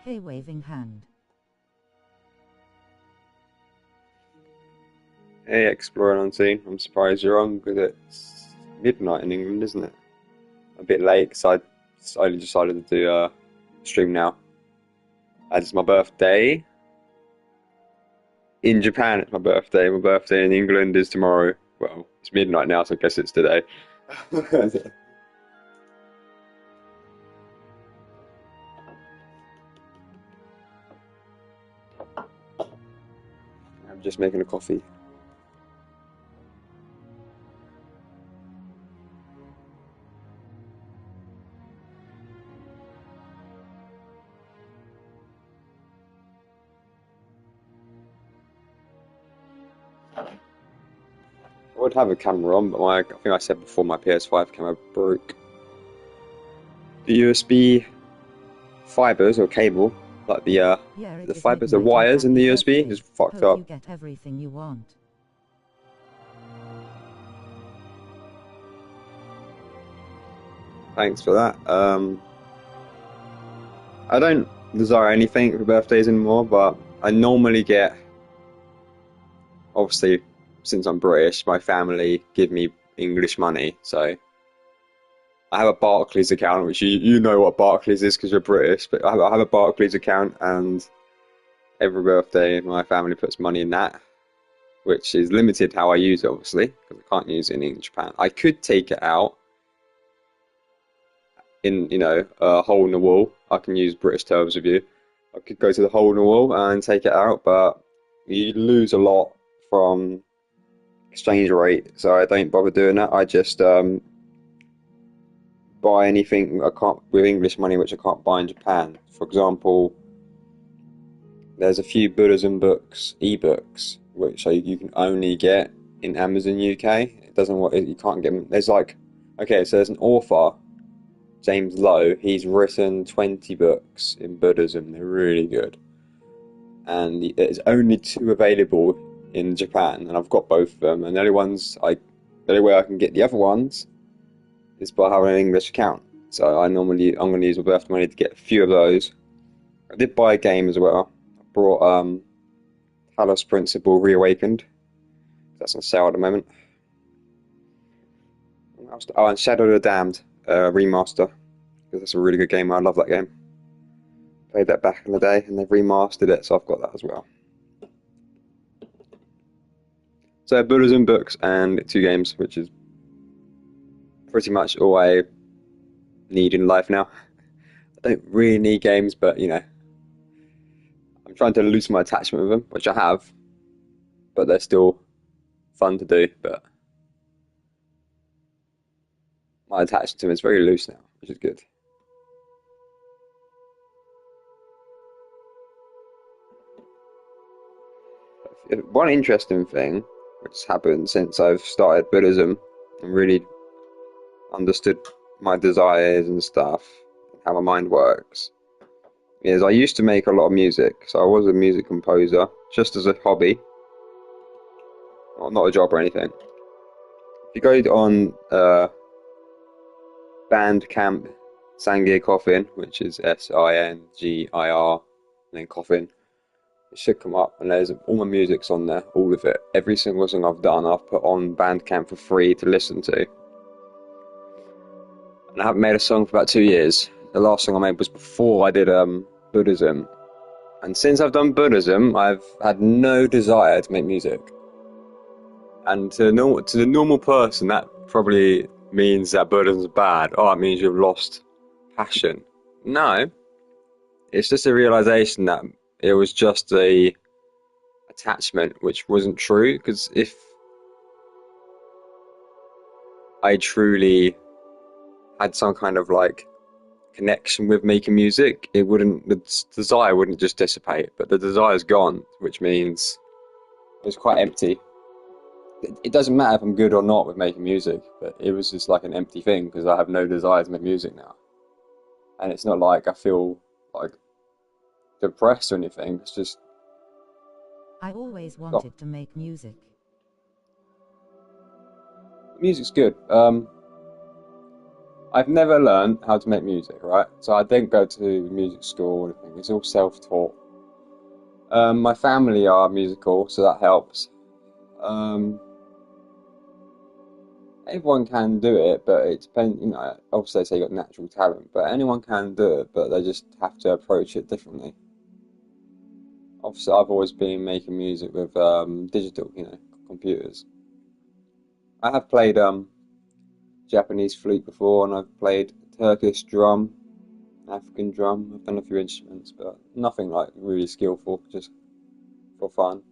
Hey, waving hand. Hey, Explorer on scene. I'm surprised you're on because it's midnight in England, isn't it? A bit late because I only decided to do a stream now. As it's my birthday. In Japan, it's my birthday. My birthday in England is tomorrow. Well, it's midnight now, so I guess it's today. I'm just making a coffee. I would have a camera on, but I think I said before my PS5 camera broke. The USB fibers or cable, like Yeah, it the is fibers, the midnight and wires in happy the USB, birthday. is fucked Hope up. you get everything you want. Thanks for that. I don't desire anything for birthdays anymore, but I normally get, obviously, since I'm British, my family give me English money, so I have a Barclays account, which you know what Barclays is because you're British, but I have a Barclays account, and every birthday my family puts money in that, which is limited how I use it, obviously, because I can't use it in Japan. I could take it out in, a hole in the wall. I can use British terms with you. I could go to the hole in the wall and take it out, but you lose a lot from exchange rate, so I don't bother doing that. I just buy anything I can't with English money which I can't buy in Japan. For example, there's a few Buddhism books, ebooks, which you can only get in Amazon UK. It doesn't work. You can't get them. There's like, okay, so there's an author, James Lowe. He's written 20 books in Buddhism. They're really good, and there's only two available in Japan, and I've got both of them. And the only way I can get the other ones is by having an English account. So I'm going to use my birthday money to get a few of those. I did buy a game as well. I brought Talos Principle Reawakened. That's on sale at the moment. Oh, and Shadow of the Damned remaster, because that's a really good game. I love that game. Played that back in the day, and they've remastered it, so I've got that as well. So Buddhism books and two games, which is pretty much all I need in life now. I don't really need games, but I'm trying to loosen my attachment with them, which I have, but they're still fun to do. But my attachment to them is very loose now, which is good. One interesting thing which has happened since I've started Buddhism and really understood my desires and stuff, how my mind works, is I used to make a lot of music. So I was a music composer, just as a hobby, well, not a job or anything. If you go on Bandcamp Sangir Coffin, which is Singir, and then Coffin, it should come up, and there's all my music's on there, all of it. Every single song I've done, I've put on Bandcamp for free to listen to. And I haven't made a song for about 2 years. The last song I made was before I did Buddhism. And since I've done Buddhism, I've had no desire to make music. And to the normal person, that probably means that Buddhism's bad. Oh, it means you've lost passion. No, it's just a realization that it was just a attachment, which wasn't true. Because if I truly had some kind of like connection with making music, the desire wouldn't just dissipate, but the desire's gone, which means it's quite empty. It doesn't matter if I'm good or not with making music, but it was just like an empty thing because I have no desire to make music now. And it's not like I feel like depressed or anything, it's just, I always oh, wanted to make music. music's good. I've never learned how to make music, right? So I didn't go to music school or anything everything. It's all self-taught. My family are musical, so that helps. Everyone can do it, but it depends, you know, obviously they say you've got natural talent, but anyone can do it, but they just have to approach it differently. Obviously, I've always been making music with digital, you know, computers. I have played Japanese flute before, and I've played Turkish drum, African drum. I've done a few instruments, but nothing like really skillful, just for fun.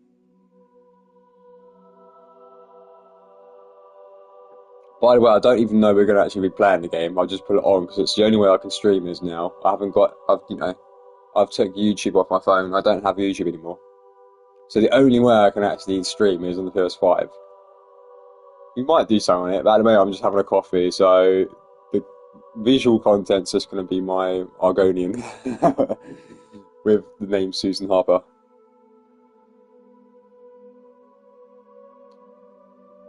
By the way, I don't even know we're going to actually be playing the game. I'll just put it on because it's the only way I can stream is now. I've took YouTube off my phone. I don't have YouTube anymore. So the only way I can actually stream is on the PS5. We might do something on it, but at the moment I'm just having a coffee, so the visual content's just going to be my Argonian with the name Susan Harper.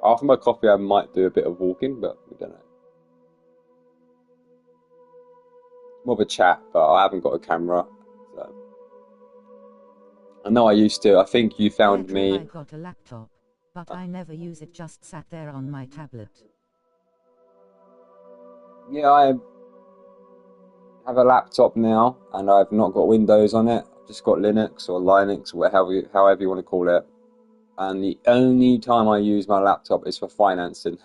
After my coffee I might do a bit of walking, but we don't know. More of a chat, but I haven't got a camera. So. I know I used to. I think you found me. I got a laptop, but I never use it, just sat there on my tablet. Yeah, I have a laptop now, and I've not got Windows on it. I've just got Linux or Linux, or however you want to call it. And the only time I use my laptop is for financing.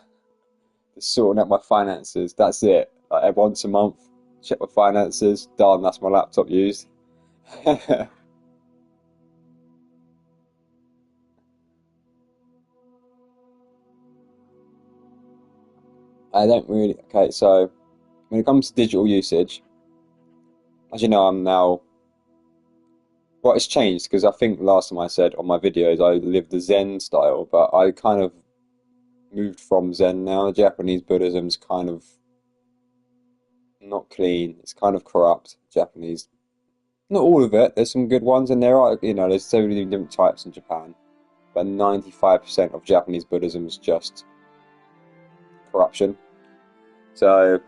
Just sorting out my finances. That's it. Like once a month, check my finances. Done. That's my laptop used. I don't really. Okay, so when it comes to digital usage, as you know, I'm now. Well, it's changed because I think last time I said on my videos I lived the Zen style, but I kind of moved from Zen now. Japanese Buddhism's kind of not clean. It's kind of corrupt. Japanese, not all of it. There's some good ones, and there are, you know, there's so many different types in Japan. But 95% of Japanese Buddhism is just corruption. So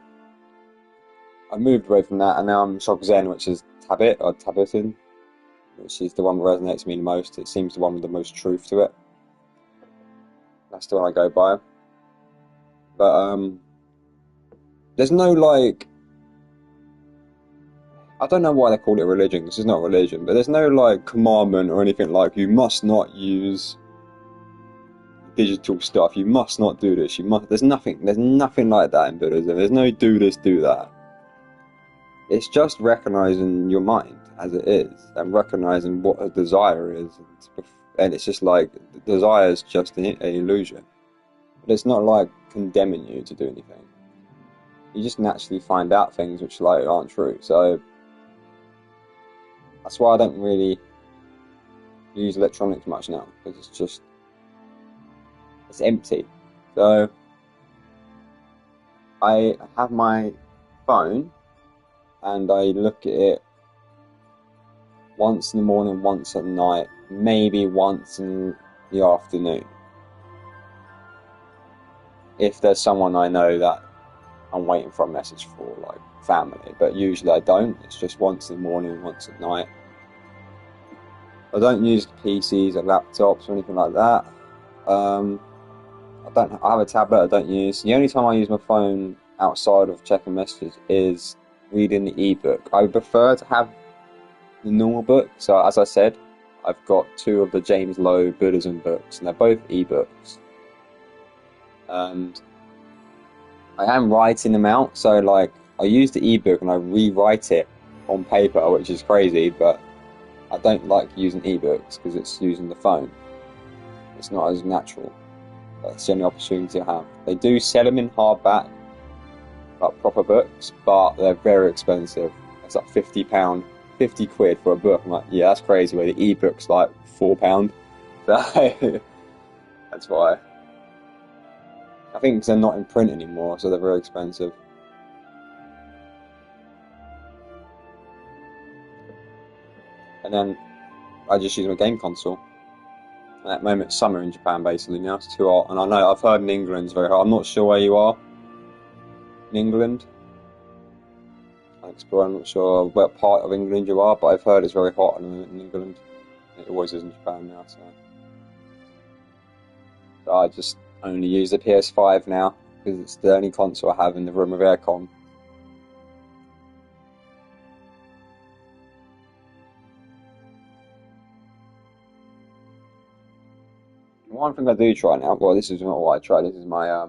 I moved away from that, and now I'm Shock Zen, which is Tabit or Tabitin, which is the one that resonates with me the most. It seems the one with the most truth to it. That's the one I go by. But there's no like, I don't know why they call it religion. This is not religion, but there's no like commandment or anything like you must not use digital stuff. You must not do this. You must. There's nothing like that in Buddhism. There's no do this, do that. It's just recognizing your mind as it is and recognizing what a desire is, and it's just like desire is just an illusion. But it's not like condemning you to do anything. You just naturally find out things which like aren't true. So that's why I don't really use electronics much now, because it's empty. So I have my phone and I look at it once in the morning, once at night, maybe once in the afternoon. If there's someone I know that I'm waiting for a message for, like family, but usually I don't. It's just once in the morning, once at night. I don't use PCs or laptops or anything like that. I have a tablet I don't use. The only time I use my phone outside of checking messages is reading the ebook. I would prefer to have the normal book. So as I said, I've got 2 of the James Lowe Buddhism books, and they're both ebooks. And I am writing them out, so like I use the ebook and I rewrite it on paper, which is crazy, but I don't like using ebooks because it's using the phone. It's not as natural. That's the only opportunity I have. They do sell them in hardback, like proper books, but they're very expensive. It's like £50, 50 quid for a book. I'm like, yeah, that's crazy, where the ebook's like £4. So that's why. I think they're not in print anymore, so they're very expensive. And then I just use my game console. At the moment, it's summer in Japan basically now. It's too hot, and I know I've heard in England it's very hot. I'm not sure where you are in England. I explore. I'm not sure what part of England you are, but I've heard it's very hot in England. It always is in Japan now, so I just only use the PS5 now because it's the only console I have in the room with aircon. One thing I do try now, well, this is not what I try, this is my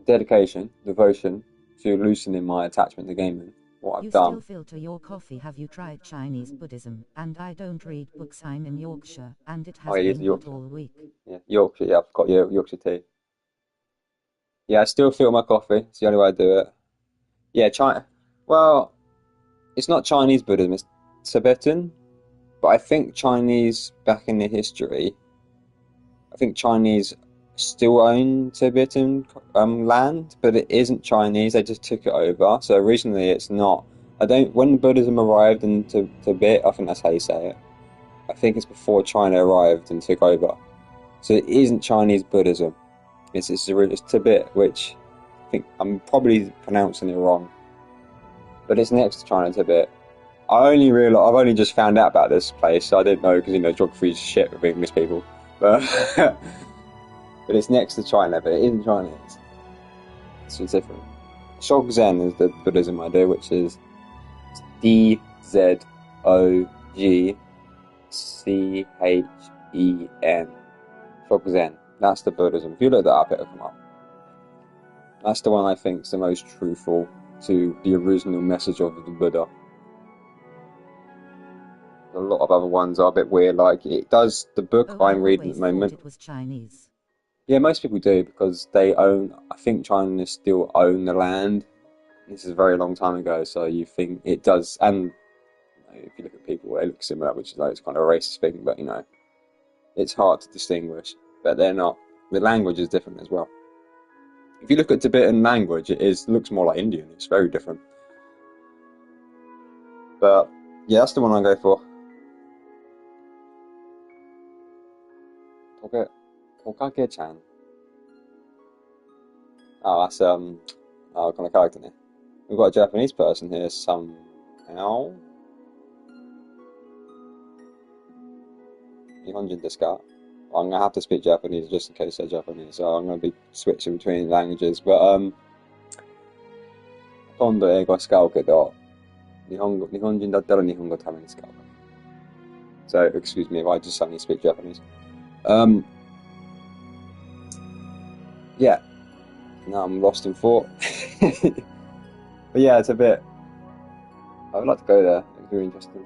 dedication, devotion to loosening my attachment to gaming. What I've done. You still filter your coffee. Have you tried Chinese Buddhism? And I don't read books. I'm in Yorkshire, and it has been hot all week. Yeah, Yorkshire, yeah, I've got Yorkshire tea. Yeah, I still filter my coffee. It's the only way I do it. Yeah, well, it's not Chinese Buddhism, it's Tibetan. But I think Chinese, back in the history, I think Chinese still own Tibetan land, but it isn't Chinese. They just took it over. So originally, it's not. When Buddhism arrived in Tibet, I think that's how you say it. I think it's before China arrived and took over. So it isn't Chinese Buddhism. It's Tibet, which I think I'm probably pronouncing it wrong. But it's next to China, Tibet. I've only just found out about this place, so I didn't know because geography is shit with English people. But but it's next to China, but it isn't Chinese. So it's different. Shogzen is the Buddhism I do, which is DZOGCHEN. Shogzen. That's the Buddhism. If you look that up, it'll come up. That's the one I think is the most truthful to the original message of the Buddha. A lot of other ones are a bit weird, like it does the book I'm reading at the moment. It was Chinese. Yeah, most people do because they own. I think China still own the land. This is a very long time ago, so you think it does. And if you look at people, they look similar, which is like it's kind of a racist thing, but it's hard to distinguish. But they're not. The language is different as well. If you look at Tibetan language, looks more like Indian. It's very different. But yeah, that's the one I go for. Tokage-chan. Oh, that's kind of character name. We've got a Japanese person here somehow. Nihonjin desu ka? I'm gonna have to speak Japanese just in case they're Japanese, so I'm gonna be switching between languages. But ほとんど英語使うけど、日本人だったら日本語ために使う。So excuse me if I just suddenly speak Japanese. Yeah. Now I'm lost in thought. But yeah, it's a bit. I would like to go there. It's very interesting.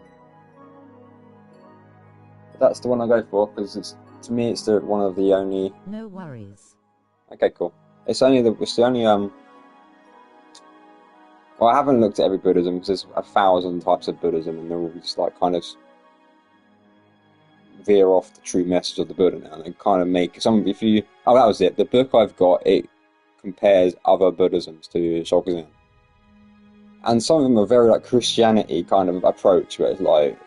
But that's the one I go for because to me it's one of the only. No worries. Okay, cool. It's the only Well, I haven't looked at every Buddhism because there's 1,000 types of Buddhism, and they're all just like kind of veer off the true message of the Buddha now. And they kind of make some. That was it. The book I've got, it compares other Buddhisms to Shokugzen. And some of them are very like Christianity kind of approach, where it's like,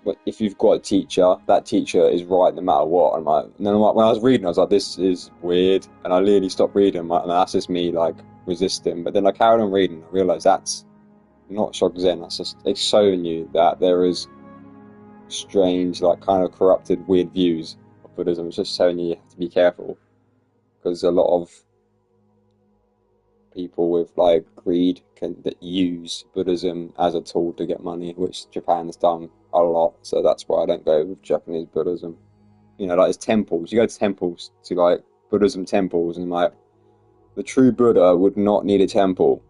but if you've got a teacher, that teacher is right no matter what. And then when I was reading, I was like, this is weird, and I literally stopped reading. And that's just me like resisting. But then I carried on reading. I realised that's not Shokugzen. That's just it's showing you that there is strange, like kind of corrupted, weird views of Buddhism. It's just showing you have to be careful because a lot of people with like greed that use Buddhism as a tool to get money, which Japan has done a lot. So that's why I don't go with Japanese Buddhism. Like there's temples. You go to temples, to like Buddhism temples, and like the true Buddha would not need a temple.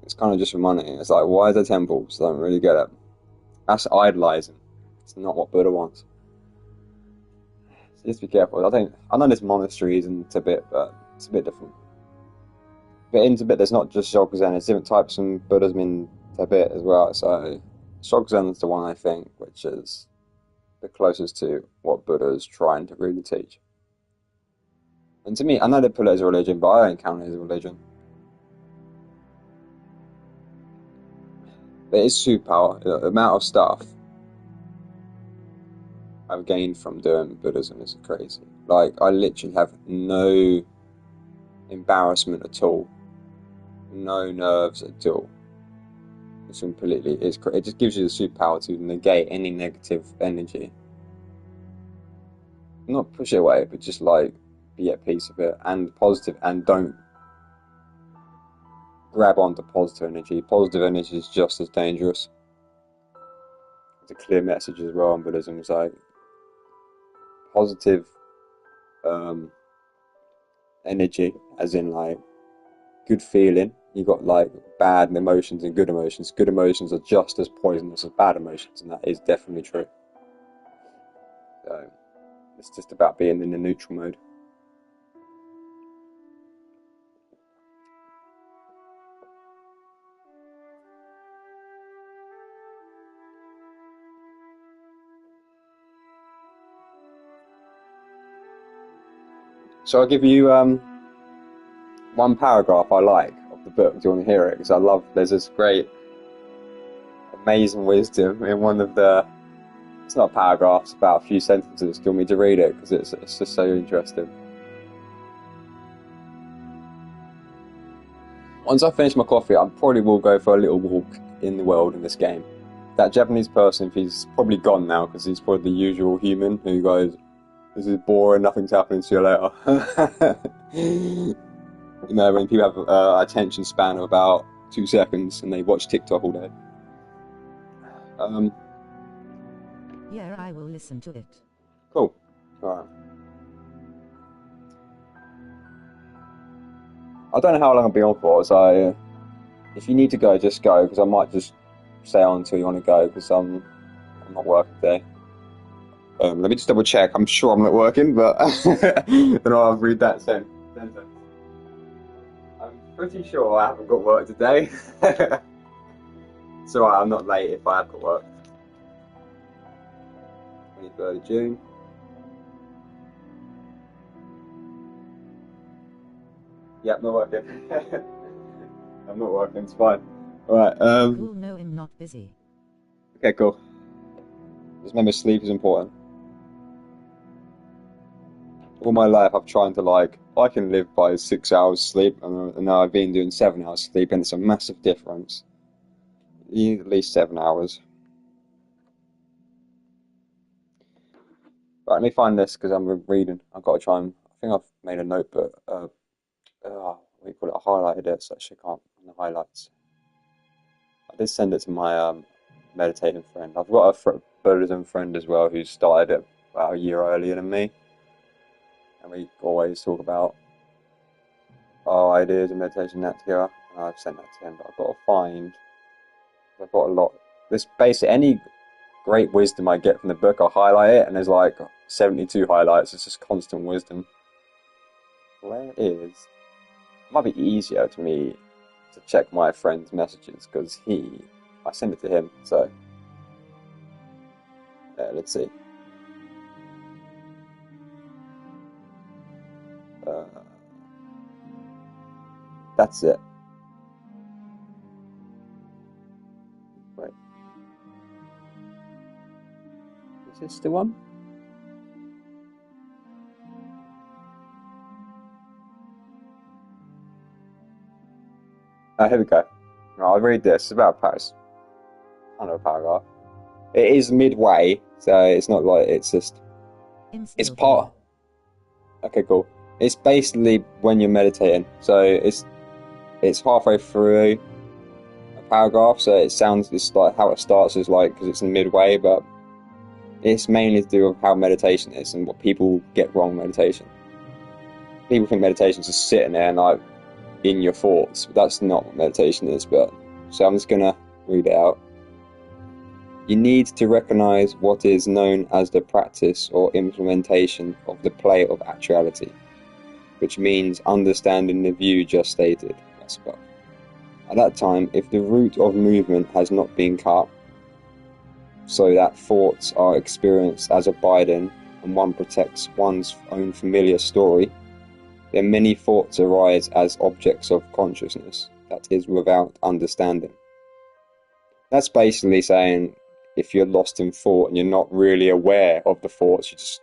It's kind of just for money. It's like, why is there temples? I don't really get it. That's idolizing. It's not what Buddha wants. So just be careful. I know there's monasteries in Tibet, but it's a bit different. But in Tibet, there's not just Shokugzen. There's different types of Buddhism in Tibet as well. So Shokugzen is the one I think, which is the closest to what Buddha is trying to really teach. And to me, I know they put it as a religion, but I don't count it as a religion. But it's superpower. The amount of stuff I've gained from doing Buddhism is crazy. Like, I literally have no embarrassment at all no nerves at all. It's completely. It just gives you the superpower to negate any negative energy. Not push it away, but just like be at peace with it and positive, and don't grab onto positive energy. Positive energy is just as dangerous. It's a clear message as well in Buddhism. It's like positive energy, as in like good feeling. You got like bad emotions and good emotions. Good emotions are just as poisonous as bad emotions, and that is definitely true. So it's just about being in the neutral mode. So I'll give you one paragraph I like of the book. Do you want to hear it? Because I love. There's this great, amazing wisdom in one of the. It's not paragraphs, about a few sentences. Do you want me to read it? Because it's just so interesting. Once I finish my coffee, I probably will go for a little walk in the world in this game. That Japanese person, he's probably gone now because he's probably the usual human who goes, "This is boring, nothing's happening, see you later." You know, when people have attention span of about 2 seconds and they watch TikTok all day. Yeah, I will listen to it. Cool. Alright. I don't know how long I'll be on for, so if you need to go, just go, because I might just stay on until you want to go, because I'm not working today. Let me just double check. I'm sure I'm not working, but then I'll read that sentence. I'm pretty sure I haven't got work today. It's alright, I'm not late if I have got work. 23rd of June. Yeah, I'm not working. I'm not working, it's fine. Alright, Cool, no, I'm not busy. Okay, cool. Just remember, sleep is important. All my life I've tried to I can live by 6 hours sleep, and now I've been doing 7 hours sleep, and it's a massive difference. You need at least 7 hours. Right, let me find this, because I'm reading. I've got to try and, I think I've made a notebook, what do you call it, I highlighted it, so I actually can't find the highlights. I did send it to my meditating friend. I've got a Buddhism friend as well who started it about a year earlier than me. And we always talk about our ideas and meditation that together. And I've sent that to him, but I've got a lot. This basically, any great wisdom I get from the book, I highlight it, and there's like 72 highlights. It's just constant wisdom. Where is? It might be easier to me to check my friend's messages because I sent it to him. So let's see. That's it. Wait. Is this the one? Oh, here we go. I'll read this. It's about a paragraph. It is midway, so it's not like it's just. It's part. Okay, cool. It's basically when you're meditating, so it's halfway through a paragraph, so it's like how it starts is like because it's in midway, but it's mainly to do with how meditation is and what people get wrong meditation. People think meditation is just sitting there and like in your thoughts, but that's not what meditation is. But so I'm just gonna read it out. You need to recognize what is known as the practice or implementation of the play of actuality, which means understanding the view just stated. At that time, if the root of movement has not been cut, so that thoughts are experienced as abiding and one protects one's own familiar story, then many thoughts arise as objects of consciousness, that is, without understanding. That's basically saying if you're lost in thought and you're not really aware of the thoughts, you just,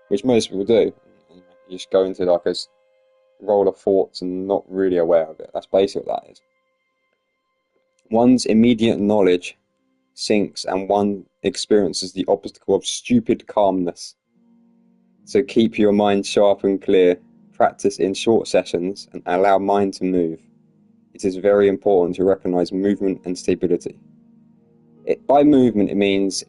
which most people do, you just go into like a roll of thoughts and not really aware of it. That's basically what that is. One's immediate knowledge sinks and one experiences the obstacle of stupid calmness. So keep your mind sharp and clear, practice in short sessions and allow mind to move. It is very important to recognize movement and stability. By movement, it means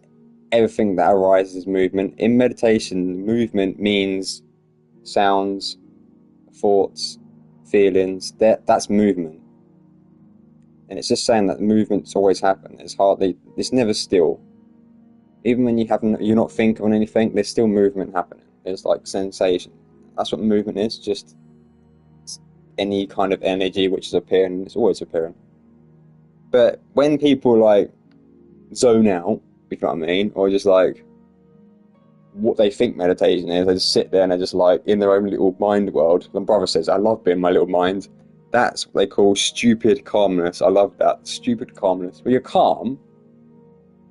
everything that arises is movement. In meditation, movement means sounds, thoughts, feelings. That's movement. And it's just saying that movements always happen. It's never still. Even when you're not thinking on anything, there's still movement happening. It's like sensation. That's what movement is. Just any kind of energy which is appearing. It's always appearing. But when people like zone out, if you know what I mean, or just like what they think meditation is, they just sit there and they're just like in their own little mind world. My brother says, I love being in my little mind. That's what they call stupid calmness. I love that. Stupid calmness. Well, you're calm,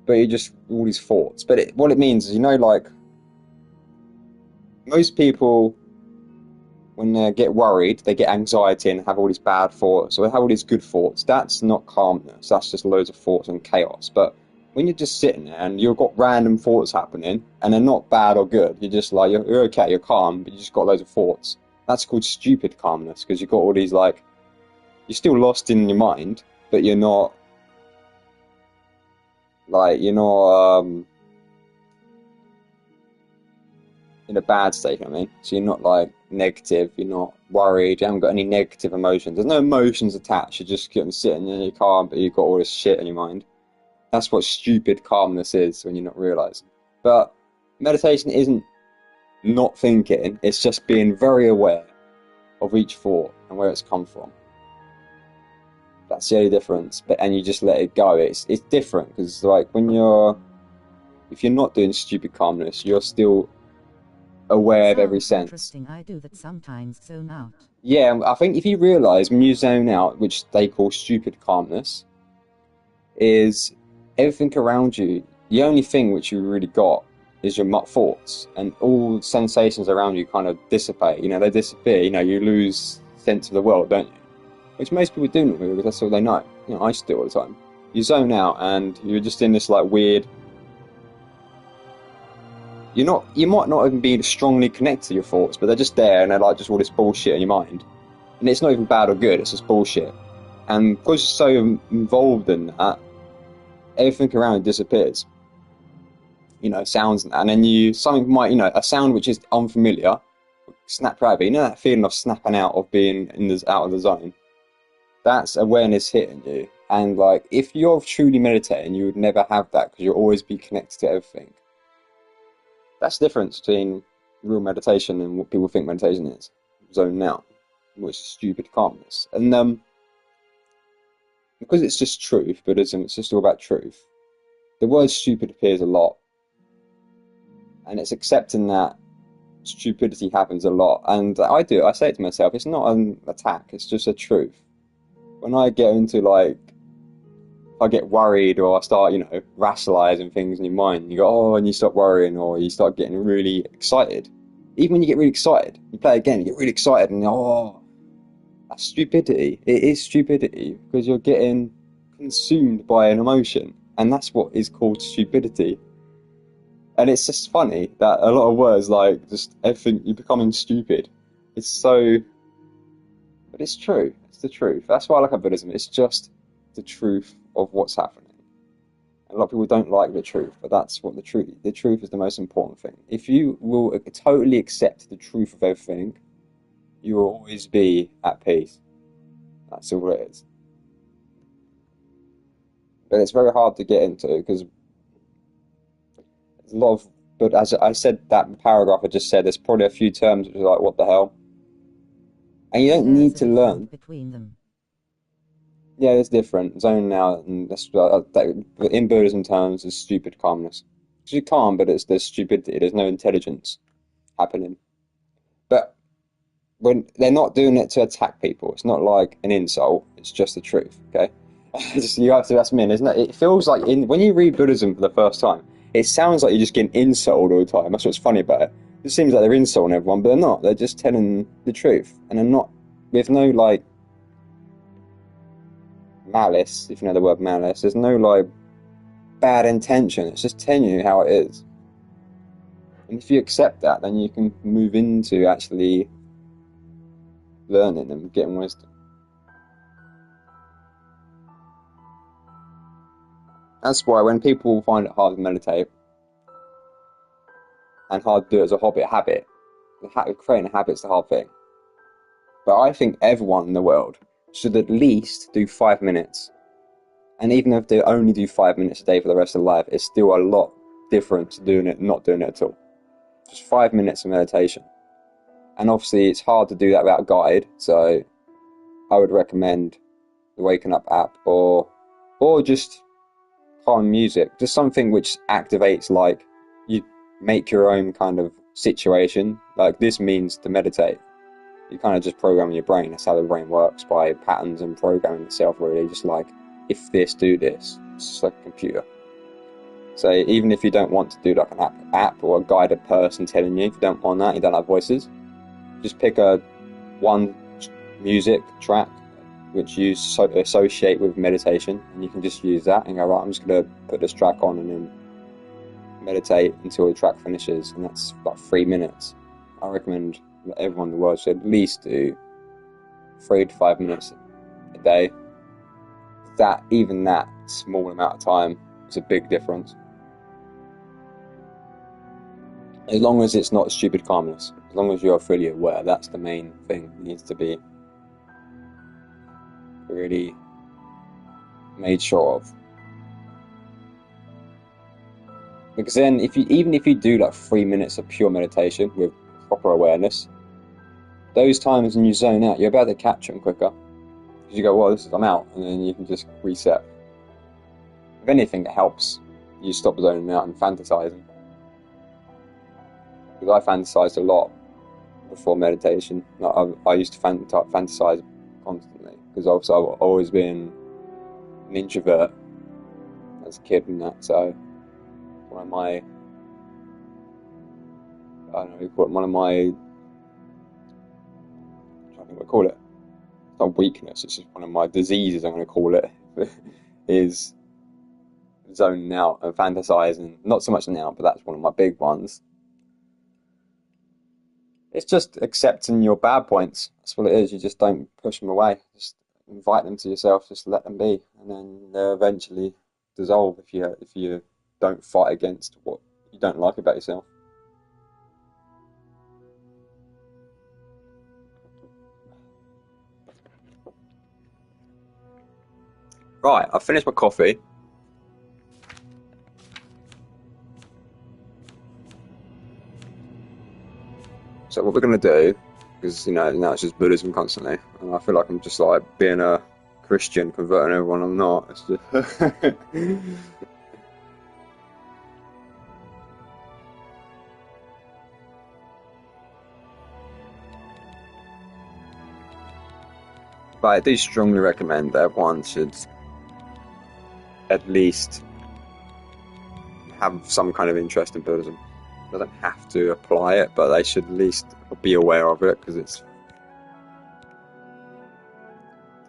but you're just all these thoughts. But what it means is, like, most people, when they get worried, they get anxiety and have all these bad thoughts, or they have all these good thoughts. That's not calmness. That's just loads of thoughts and chaos. But when you're just sitting there and you've got random thoughts happening, and they're not bad or good, you're just like, you're okay, you're calm, but you just got loads of thoughts. That's called stupid calmness, because you've got all these, like, you're still lost in your mind, but you're not, like, in a bad state, I mean. So you're not, like, negative, you're not worried, you haven't got any negative emotions. There's no emotions attached, you're just sitting and you're calm, but you've got all this shit in your mind. That's what stupid calmness is when you're not realising. But meditation isn't not thinking, it's just being very aware of each thought and where it's come from. That's the only difference. And you just let it go. It's different, because like if you're not doing stupid calmness, you're still aware of every sense. Interesting. I do that sometimes, zone out. Yeah, I think if you realise when you zone out, which they call stupid calmness, is everything around you, the only thing which you really got is your thoughts, and all sensations around you kind of dissipate. They disappear. You lose sense of the world, don't you? Which most people do not, because that's all they know. I used to do it all the time. You zone out and you're just in this like weird. You might not even be strongly connected to your thoughts, but they're just there and they're like just all this bullshit in your mind. And it's not even bad or good, it's just bullshit. And because you're so involved in that, everything around disappears. Sounds and then something might, a sound which is unfamiliar, snap right out of it. That feeling of snapping out of being out of the zone. That's awareness hitting you. And like, if you're truly meditating, you would never have that, because you'll always be connected to everything. That's the difference between real meditation and what people think meditation is. Zoning out, which is stupid calmness. And because it's just truth, Buddhism, it's just all about truth. The word stupid appears a lot. And it's accepting that stupidity happens a lot. And I say it to myself, it's not an attack, it's just a truth. When I get into if I get worried or I start, rationalising things in your mind, you go, and you stop worrying, or you start getting really excited. Even when you get really excited, you play again, you get really excited, and that's stupidity. It is stupidity, because you're getting consumed by an emotion, and that's what is called stupidity. And it's just funny that a lot of words, like just everything, you're becoming stupid. But it's true. It's the truth. That's why I like Buddhism. It's just the truth of what's happening. And a lot of people don't like the truth, but that's what the truth is the most important thing. If you will totally accept the truth of everything, you will always be at peace. That's all it is. But it's very hard to get into, because there's a lot of, but as I said, that paragraph I just said, there's probably a few terms which are like, what the hell? And you don't need to learn. Between them. Yeah, it's different. Zoning out, and that's in Buddhism terms, is stupid calmness. Because you're calm, but there's stupidity. There's no intelligence happening. But when they're not doing it to attack people, it's not like an insult. It's just the truth. Okay, you have to. That's mean, isn't it? It feels like when you read Buddhism for the first time, it sounds like you're just getting insulted all the time. That's what's funny about it. It seems like they're insulting everyone, but they're not. They're just telling the truth, and they're not with no like malice. If you know the word malice, there's no like bad intention. It's just telling you how it is, and if you accept that, then you can move into actually learning and getting wisdom. That's why when people find it hard to meditate and hard to do it as a habit, creating a habit's the hard thing. But I think everyone in the world should at least do 5 minutes. And even if they only do 5 minutes a day for the rest of their life, it's still a lot different to doing it, not doing it at all. Just 5 minutes of meditation. And obviously it's hard to do that without a guide, so I would recommend the Waking Up app or just calm music, just something which activates, like you make your own kind of situation. Like this means to meditate. You kind of just program your brain. That's how the brain works, by patterns and programming itself, really. Just like, if this, do this. It's just like a computer. So even if you don't want to do like an app or a guided person telling you, if you don't want that, you don't like voices, just pick one music track which you associate with meditation, and you can just use that and go, right, I'm just going to put this track on and then meditate until the track finishes, and that's like 3 minutes. I recommend that everyone in the world should at least do 3 to 5 minutes a day. Even that small amount of time is a big difference. As long as it's not stupid calmness, as long as you're fully aware, that's the main thing that needs to be really made sure of. Because then, even if you do like 3 minutes of pure meditation with proper awareness, those times when you zone out, you're able to catch them quicker. Because you go, well, I'm out, and then you can just reset. If anything, it helps you stop zoning out and fantasizing. Because I fantasized a lot before meditation. Like I used to fantasize constantly, because obviously I've always been an introvert as a kid and that, so one of my, I don't know, you call it, one of my, I'm trying to think what I call it. It's not weakness, it's just one of my diseases, I'm going to call it, is zoning out and fantasizing. Not so much now, but that's one of my big ones. It's just accepting your bad points. That's what it is. You just don't push them away. Just invite them to yourself. Just let them be, and then they'll eventually dissolve if you don't fight against what you don't like about yourself. Right, I've finished my coffee. So what we're going to do, because now it's just Buddhism constantly, and I feel like I'm just like being a Christian, converting everyone. I'm not. It's just but I do strongly recommend that everyone should at least have some kind of interest in Buddhism. They don't have to apply it, but they should at least be aware of it, because it's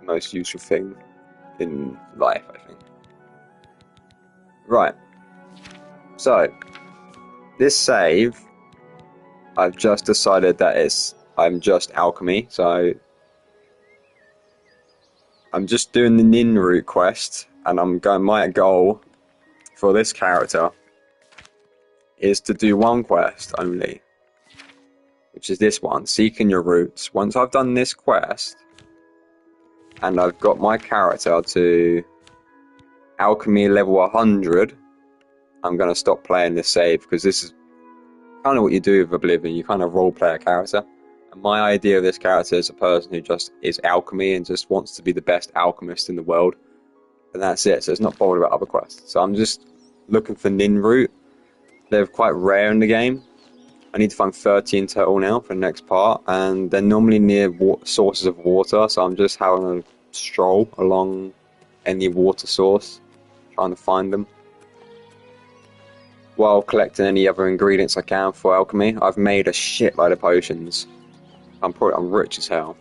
the most useful thing in life, I think. Right. So, this save, I've just decided that I'm just alchemy, so I'm just doing the Nin route quest, and my goal for this character is to do one quest only, which is this one, Seeking Your Roots. Once I've done this quest, and I've got my character to alchemy level 100, I'm going to stop playing this save, because this is kind of what you do with Oblivion. You kind of role-play a character. And my idea of this character is a person who just is alchemy and just wants to be the best alchemist in the world. And that's it. So it's not bothered about other quests. So I'm just looking for Nin root. They're quite rare in the game. I need to find 30 in total now for the next part, and they're normally near sources of water, so I'm just having a stroll along any water source, trying to find them. while collecting any other ingredients I can for alchemy. I've made a shitload of potions. I'm rich as hell.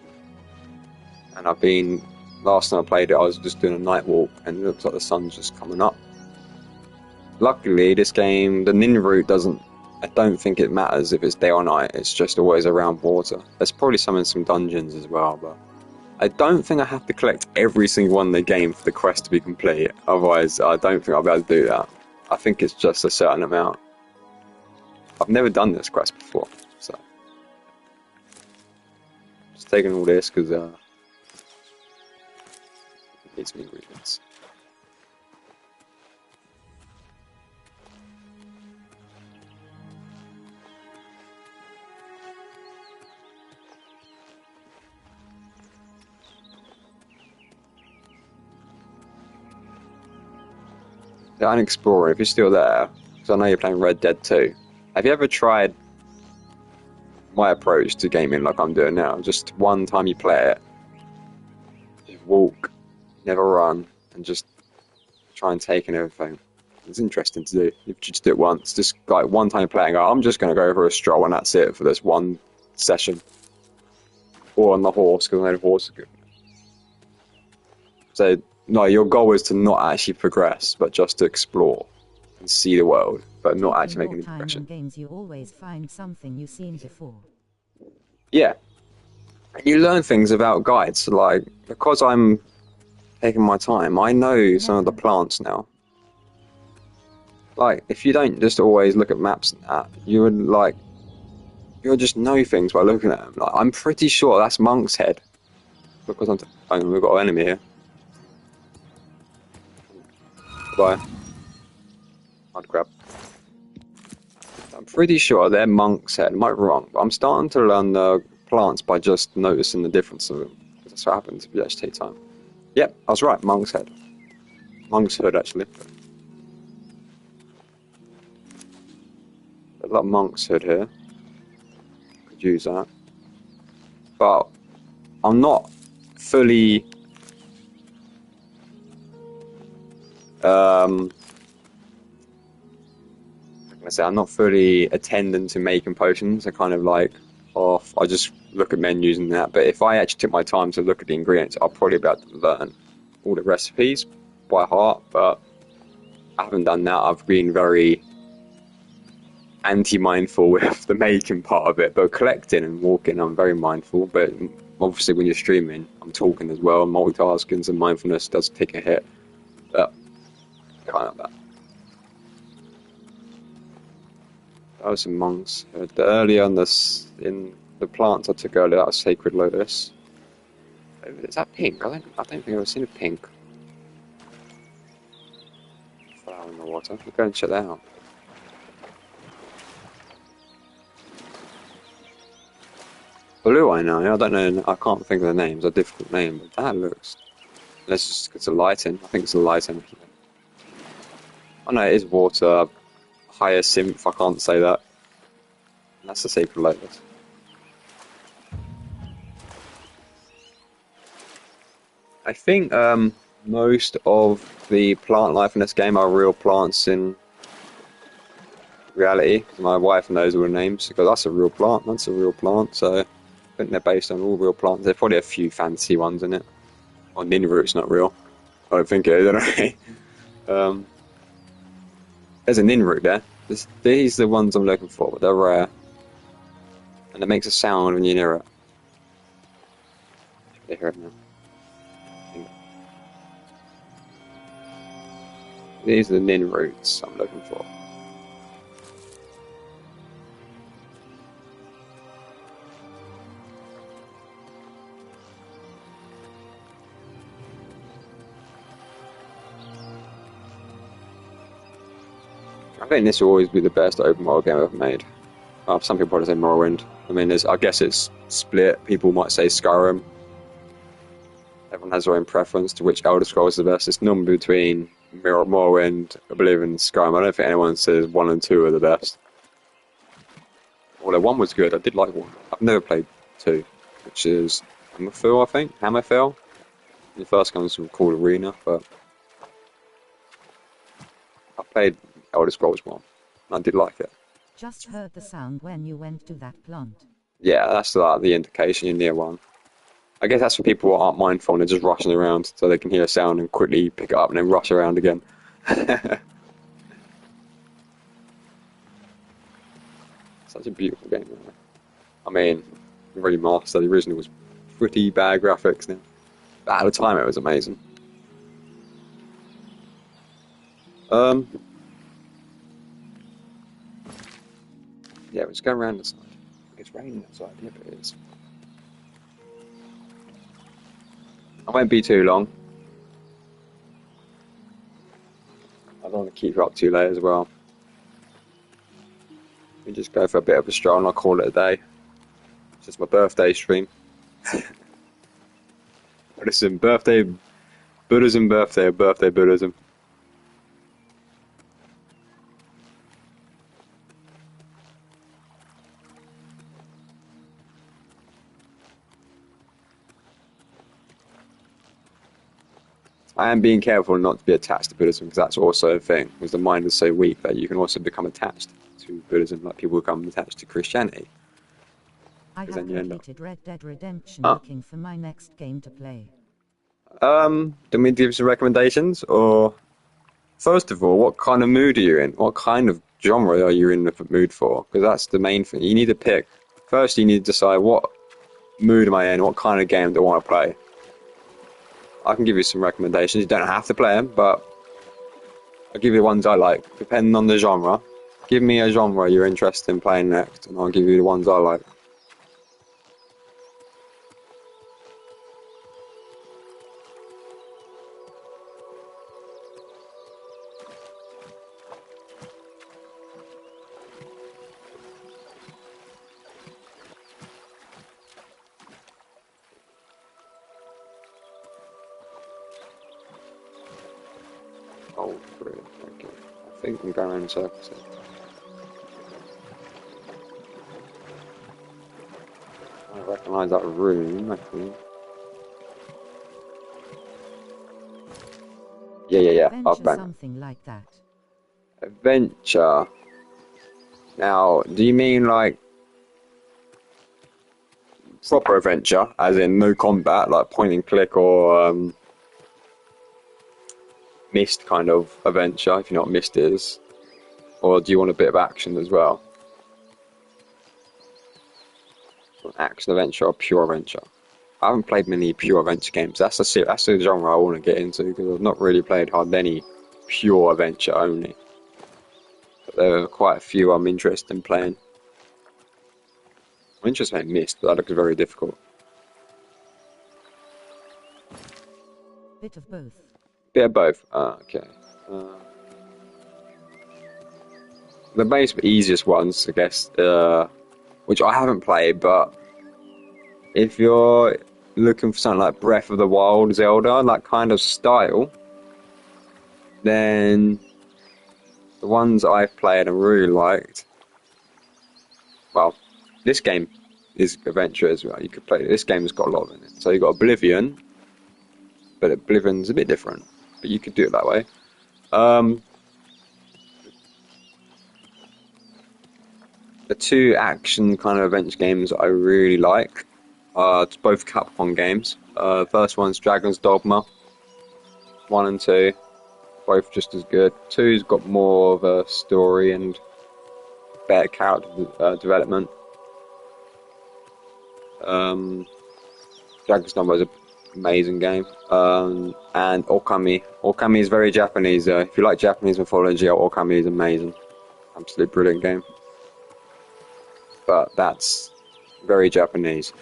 And last time I played it, I was just doing a night walk, and it looks like the sun's just coming up. Luckily, this game, the nin route I don't think it matters if it's day or night, it's just always around water. There's probably some in some dungeons as well, but I don't think I have to collect every single one in the game for the quest to be complete. Otherwise, I don't think I'll be able to do that. I think it's just a certain amount. I've never done this quest before, so just taking all this because it needs some ingredients. Yeah, and Explorer, if you're still there, because I know you're playing Red Dead 2, have you ever tried my approach to gaming like I'm doing now? Just one time you play it, you walk, never run, and just try and take in everything. It's interesting to do. If you just do it once, just like one time you play and go, I'm just going to go for a stroll and that's it for this one session. Or on the horse, because I know the horse is good. So, no, your goal is to not actually progress, but just to explore and see the world, but not actually make any progression. In games, you always find something you've seen before. Yeah. And you learn things about guides. Like, because I'm taking my time, I know some of the plants now. Like, if you don't just always look at maps and that, you'll just know things by looking at them. Like, I'm pretty sure that's Monk's Head. Because we've got an enemy here. Bye. I'd grab. I'm pretty sure they're Monk's Head. I might be wrong, but I'm starting to learn the plants by just noticing the difference of them. That's what happens if you actually take time. Yep, I was right. Monk's Head. Monk's Hood, actually. There's a lot of Monk's Hood here. Could use that. But I'm not fully I'm not fully attendant to making potions. I kind of like off. I just look at menus and that. But if I actually took my time to look at the ingredients, I'll probably be able to learn all the recipes by heart. But I haven't done that. I've been very anti-mindful with the making part of it. But collecting and walking, I'm very mindful. But obviously, when you're streaming, I'm talking as well. Multitasking, so mindfulness does take a hit. But kind of that. That was some monks. Earlier in the plants I took earlier, that was Sacred Lotus. Is that pink? I don't think I've ever seen a pink flower in the water. We'll go and check that out. Blue, I know. I don't know. I can't think of the names. They're a difficult name, but that looks. It's a lighting. I think it's a lighting. Oh no, it is water. Hyacinth, I can't say that. That's the Sacred Lotus. I think most of the plant life in this game are real plants in reality. My wife knows all the names because that's a real plant. That's a real plant. So I think they're based on all real plants. There's probably a few fancy ones in it. Or Ninroot's not real. I don't think it is anyway. There's a Ninroot there. These are the ones I'm looking for, but they're rare. And it makes a sound when you hear it. They hear it now. These are the Ninroots I'm looking for. I think this will always be the best open world game I've ever made. Some people probably say Morrowind. I mean, I guess it's split. People might say Skyrim. Everyone has their own preference to which Elder Scrolls is the best. It's normally between Morrowind, Oblivion, and Skyrim. I don't think anyone says 1 and 2 are the best. Although 1 was good. I did like 1. I've never played 2, which is Hammerfell, I think. Hammerfell. The first one was called Arena, but I played Elder Scrolls 1. I did like it. Just heard the sound when you went to that plant. Yeah, that's like the indication you're near one. I guess that's for people who aren't mindful and they're just rushing around so they can hear a sound and quickly pick it up and then rush around again. Such a beautiful game. I mean, remastered. The original was pretty bad graphics now. But at the time, it was amazing. Yeah, let's go around the side. It's raining outside. Yep, it is. I won't be too long. I don't want to keep you up too late as well. We just go for a bit of a stroll and I'll call it a day. It's just my birthday stream. Listen, birthday Buddhism, birthday Buddhism. I am being careful not to be attached to Buddhism because that's also a thing, because the mind is so weak that you can also become attached to Buddhism, like people become attached to Christianity. I have completed Red Dead Redemption looking for my next game to play. Do we give some recommendations? Or, first of all, what kind of mood are you in? What kind of genre are you in the mood for? Because that's the main thing. You need to pick. First, you need to decide what mood am I in, what kind of game do I want to play. I can give you some recommendations. You don't have to play them, but I'll give you the ones I like, depending on the genre. Give me a genre you're interested in playing next, and I'll give you the ones I like. Oh, brilliant. Okay. I think I'm going around in circles here. I recognise that room, I think. Yeah. Adventure, something like that. Adventure. Now, do you mean like proper adventure, as in no combat, like point and click or Myst kind of adventure, if you know what Myst is? Or do you want a bit of action as well? Action adventure or pure adventure? I haven't played many pure adventure games. That's the genre I want to get into because I've not really played hardly any pure adventure only. But there are quite a few I'm interested in playing. I'm interested in Myst, but that looks very difficult. Bit of both. Bit of both. Okay. The most easiest ones, I guess, which I haven't played, but if you're looking for something like Breath of the Wild, Zelda, that kind of style, then the ones I've played and really liked, well, this game is adventure as well. You could play this game has got a lot in it. So you've got Oblivion, but Oblivion's a bit different, but you could do it that way. The two action kind of adventure games I really like are both Capcom games. First one's Dragon's Dogma, 1 and 2, both just as good. 2's got more of a story and better character development. Dragon's Dogma is an amazing game. And Okami. Okami is very Japanese. If you like Japanese mythology, Okami is amazing. Absolutely brilliant game. But that's very Japanese.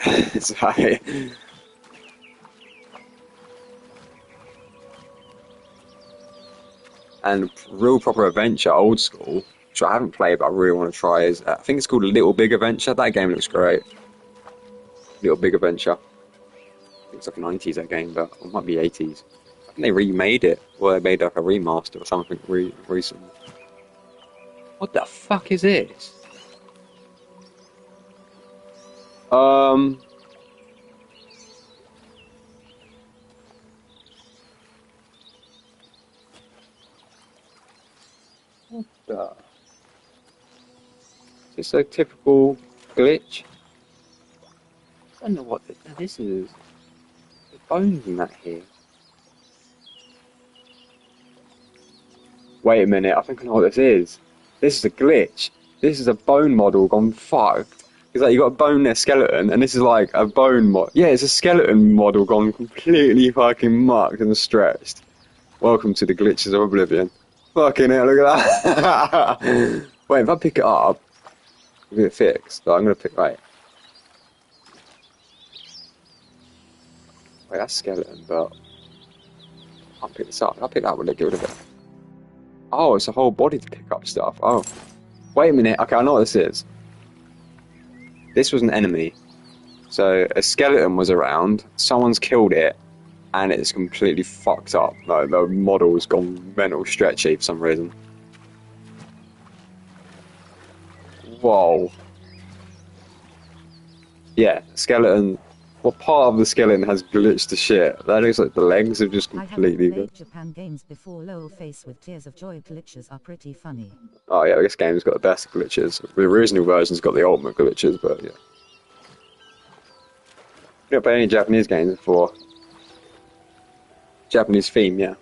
And real proper adventure, old school, which I haven't played but I really want to try, is I think it's called Little Big Adventure. That game looks great. Little Big Adventure. I think it's like a 90s that game, but it might be 80s. I think they remade it, or they made like a remaster or something recently. What the fuck is this? What the? It's a typical glitch. I don't know what this is. There's bones in that here. Wait a minute, I think I know what this is. This is a glitch. This is a bone model gone fucked. It's like you got a bone skeleton, and this is like a bone mod. Yeah, it's a skeleton model gone completely fucking mucked and stretched. Welcome to the glitches of Oblivion. Fucking hell, look at that. Wait, if I pick it up, it'll get fixed. So I'm gonna pick, right. Wait, that's skeleton, but I'll pick this up. I'll pick that up when they get rid of it. Oh, it's a whole body to pick up stuff. Oh. Wait a minute. Okay, I know what this is. This was an enemy. So a skeleton was around, someone's killed it, and it's completely fucked up. Like, the model's gone mental stretchy for some reason. Whoa. Yeah, skeleton. What part of the skeleton has glitched to shit? That looks like the legs have just completely... I haven't played Japan games before. Lol face with tears of joy glitches are pretty funny. Oh yeah, this game's got the best glitches. The original version's got the ultimate glitches, but yeah. You don't play any Japanese games before. Japanese theme, yeah.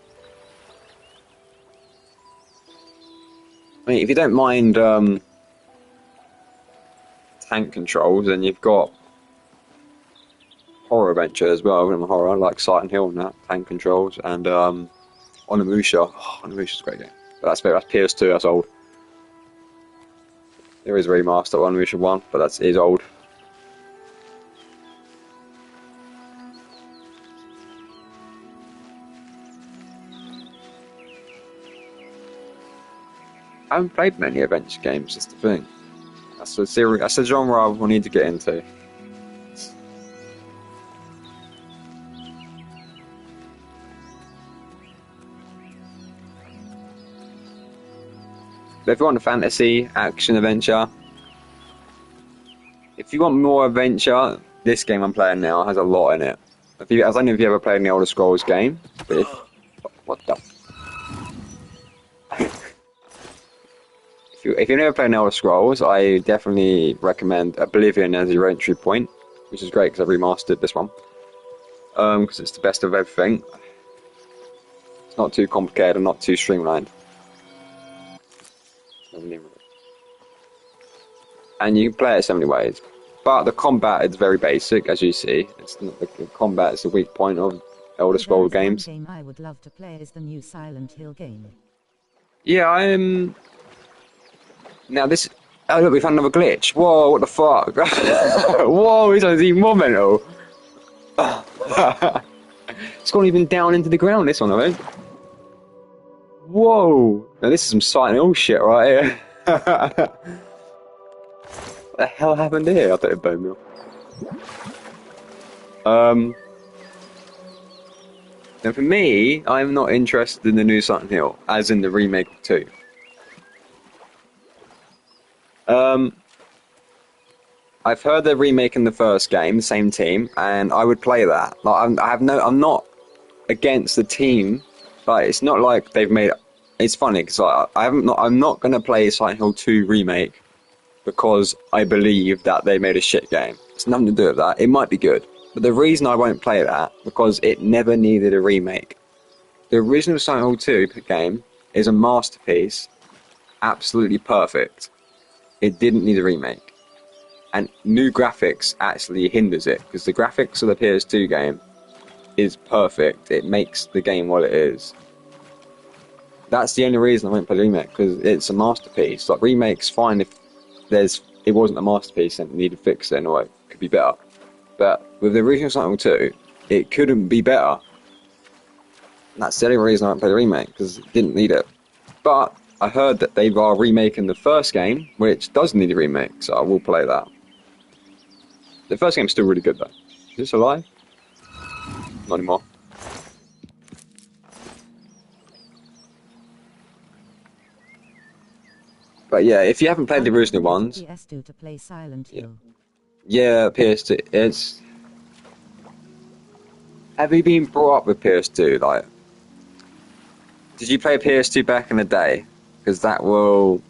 I mean, if you don't mind tank controls, then you've got horror adventure as well. I'm a horror, I like Silent Hill and that, tank controls, and Onimusha. Oh, Onimusha's a great game. But that's PS2, that's old. There is a remaster of Onimusha 1, but that is old. I haven't played many adventure games, that's the thing. That's a genre I need to get into. But if you want a fantasy, action, adventure, if you want more adventure, this game I'm playing now has a lot in it. I don't know if you ever played an Elder Scrolls game, but what the... If you've never played an Elder Scrolls, I definitely recommend Oblivion as your entry point, which is great because I've remastered this one. Because it's the best of everything. It's not too complicated and not too streamlined. And you can play it so many ways. But the combat is very basic, as you see. It's not, the combat is the weak point of Elder Scrolls games. One game I would love to play is the new Silent Hill game. Yeah, I'm... Now this... Oh look, we found another glitch. Whoa, what the fuck? Whoa, this one's even more mental. It's gone even down into the ground, this one, I think. Whoa! Now this is some Silent Hill shit right here. What the hell happened here? I thought it bone meal. Now for me, I'm not interested in the new Silent Hill, as in the remake of 2. I've heard they're remaking the first game, the same team, and I would play that. Like, I'm not against the team, but it's not like they've made. It's funny because I'm not gonna play Silent Hill 2 remake because I believe that they made a shit game. It's nothing to do with that. It might be good, but the reason I won't play that because it never needed a remake. The original Silent Hill 2 game is a masterpiece, absolutely perfect. It didn't need a remake. And new graphics actually hinders it, because the graphics of the PS2 game is perfect. It makes the game what it is. That's the only reason I won't play the remake, because it's a masterpiece. Like, remake's fine if it wasn't a masterpiece and it needed fixing, or it could be better. But with the original Silent Hill 2, it couldn't be better. And that's the only reason I won't play the remake, because it didn't need it. But I heard that they are remaking the first game, which does need a remake, so I will play that. The first game's still really good though. Is this alive? Not anymore. But yeah, if you haven't played the original ones... PS2 to play Silent Hill. Yeah, PS2, it's... Have you been brought up with PS2, like... Did you play PS2 back in the day? Because that will...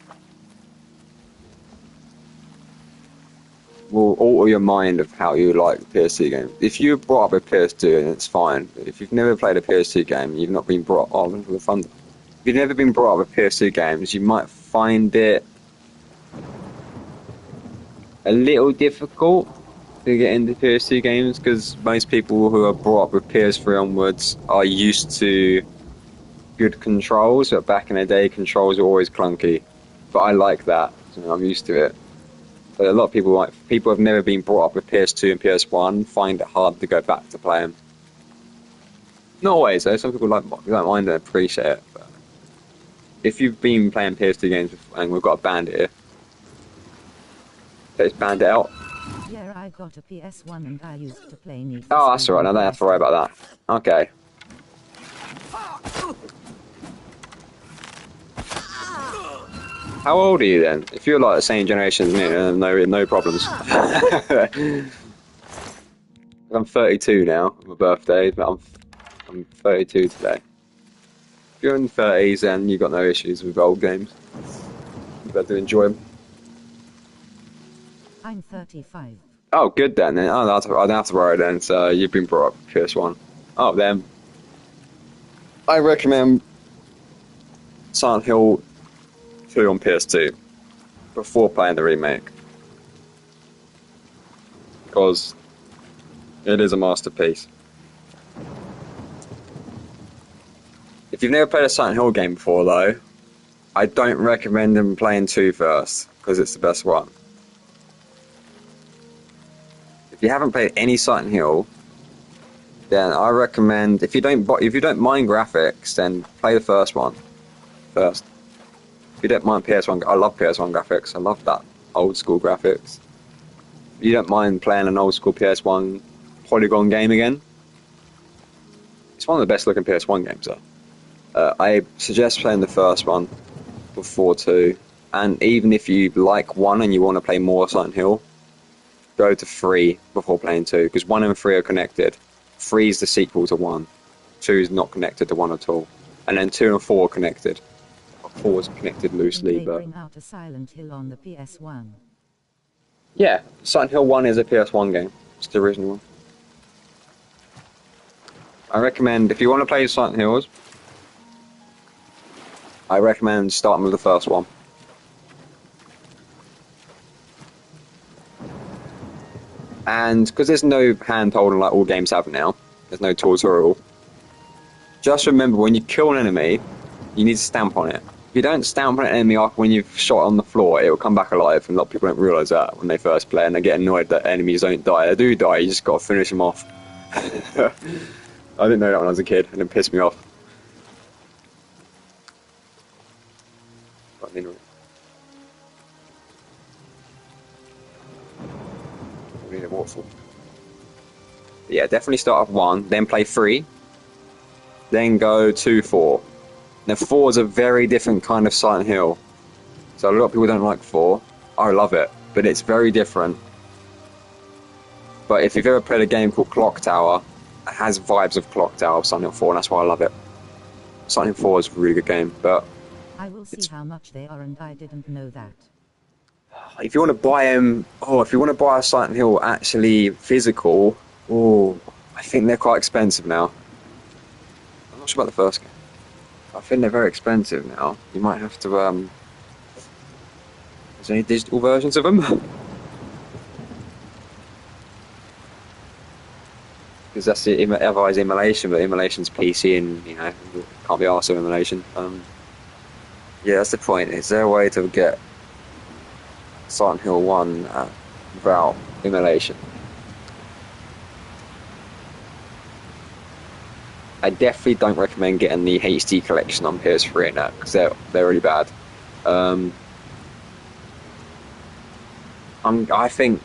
will alter your mind of how you like PS2 games. If you brought up a PS2, then it's fine. If you've never played a PS2 game, you've not been brought up with the fun. If you've never been brought up with PS2 games, you might find it a little difficult to get into PS2 games because most people who are brought up with PS3 onwards are used to good controls. But back in the day, controls were always clunky. But I like that. So I'm used to it. But a lot of people who have never been brought up with PS2 and PS1 find it hard to go back to play them. Not always though. Some people don't mind and appreciate it. But if you've been playing PS2 games and we've got a band here, let's band it out. Yeah, I got a PS1 and I used to play Need. Oh, that's alright. I don't have to worry about that. Okay. How old are you then? If you're like the same generation as me, then no problems. I'm 32 now. My birthday, but I'm 32 today. If you're in the 30s, then you've got no issues with old games. You better enjoy them. I'm 35. Oh, good then. I don't have to worry then. So you've been brought up with PS1. Oh, then I recommend Silent Hill 2 on PS2 before playing the remake, because it is a masterpiece. If you've never played a Silent Hill game before though, I don't recommend them playing 2 first, because it's the best one. If you haven't played any Silent Hill, then I recommend, if you don't mind graphics, then play the first one first. If you don't mind PS1, I love PS1 graphics. I love that old school graphics. If you don't mind playing an old school PS1 polygon game again, it's one of the best looking PS1 games though. I suggest playing the first one before 2, and even if you like 1 and you want to play more Silent Hill, go to 3 before playing 2, because 1 and 3 are connected. 3 is the sequel to 1, 2 is not connected to 1 at all, and then 2 and 4 are connected. 4 is connected loosely, They but bring out a Silent Hill on the PS1. yeah, Silent Hill 1 is a PS1 game. It's the original one. I recommend, if you want to play Silent Hills, I recommend starting with the first one. And because there's no hand-holding like all games have now, there's no tutorial, just remember when you kill an enemy, you need to stamp on it. If you don't stamp on an enemy off when you've shot on the floor, it will come back alive, and a lot of people don't realise that when they first play, and they get annoyed that enemies don't die. They do die, you just got to finish them off. I didn't know that when I was a kid, and it pissed me off. But anyway. We need a waterfall. But yeah, definitely start off 1, then play 3, then go 2, 4. Now 4 is a very different kind of Silent Hill, so a lot of people don't like 4. I love it, but it's very different. But if you've ever played a game called Clock Tower, it has vibes of Clock Tower of Silent Hill 4, and that's why I love it. Silent Hill 4 is a really good game, but I will see how much they are, and I didn't know that. if you want to buy them, if you want to buy a Silent Hill actually physical, I think they're quite expensive now. I'm not sure about the first game. I think they're very expensive now. You might have to, is there any digital versions of them? Because that's the otherwise emulation, but emulation's PC and, can't be arsed with emulation. Yeah, that's the point. Is there a way to get Silent Hill 1 without emulation? I definitely don't recommend getting the HD collection on PS3 and that, because they're really bad. I think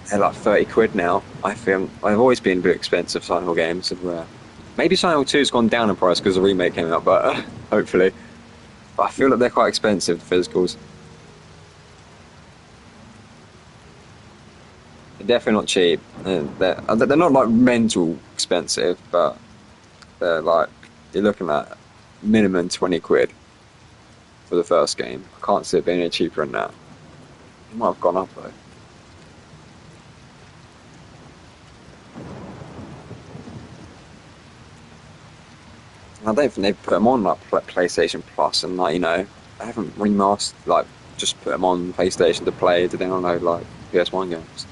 they're like 30 quid now. I think I've always been a bit expensive Silent Hill games. Maybe Silent Hill 2's gone down in price because the remake came out, but hopefully. But I feel like they're quite expensive, the physicals. They're definitely not cheap. They're not like mental expensive, but they're like, you're looking at minimum 20 quid for the first game. I can't see it being any cheaper than that. It might have gone up though. I don't think they've put them on like PlayStation Plus, and like, you know, they haven't remastered, like, just put them on PlayStation to play to download like PS1 games.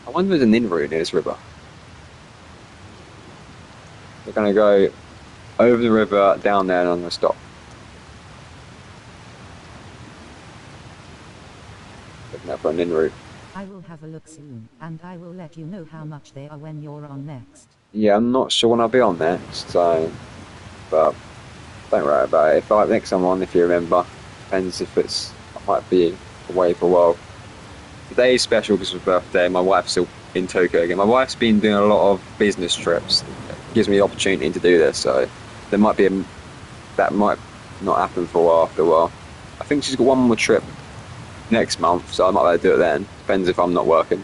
I wonder if there's an in-route near this river. We're gonna go over the river, down there, and I'm gonna stop. Looking out for an in-route. I will have a look soon, and I will let you know how much they are when you're on next. Yeah, I'm not sure when I'll be on next, so, but don't worry about it. If I next time on, if you remember, depends if it's, I might be away for a while. Today's special because it's my birthday. My wife's still in Tokyo again. My wife's been doing a lot of business trips. It gives me the opportunity to do this, so there might be that might not happen for a while after a while. I think she's got one more trip next month, so I might be able to do it then. Depends if I'm not working.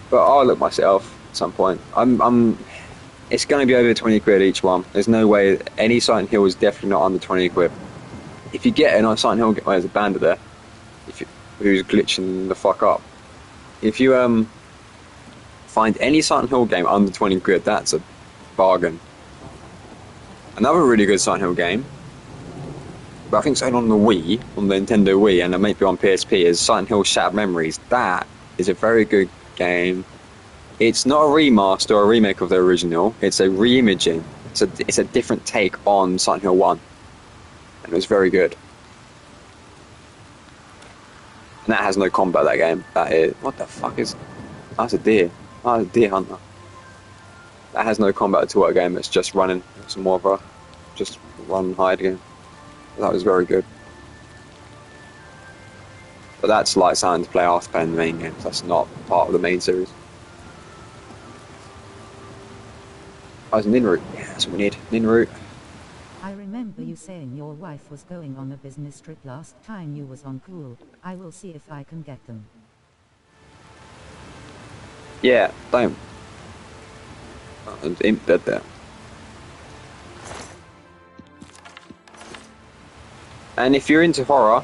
But I'll look myself at some point. It's going to be over 20 quid each one. There's no way any Silent Hill is definitely not under 20 quid. If you get a Silent Hill, there's a bandit there, who's glitching the fuck up. If you find any Silent Hill game under 20 quid, that's a bargain. Another really good Silent Hill game, but I think it's on the Wii, on the Nintendo Wii, and it may be on PSP, is Silent Hill Shattered Memories. That is a very good game. It's not a remaster or a remake of the original, it's a re-imaging. It's a different take on Silent Hill 1. And it was very good. And that has no combat, that game. That is... What the fuck is... That's a deer. Oh, that's a deer hunter. That has no combat at all, that game. It's just running. It's more of a... Just run and hide game. That was very good. But that's like something to play after playing the main games. That's not part of the main series. Oh, it's an in-route. Yeah, that's what we need. An in-route. I remember you saying your wife was going on a business trip last time you was on Cool. I will see if I can get them. Yeah, don't. There's imp dead there. And if you're into horror,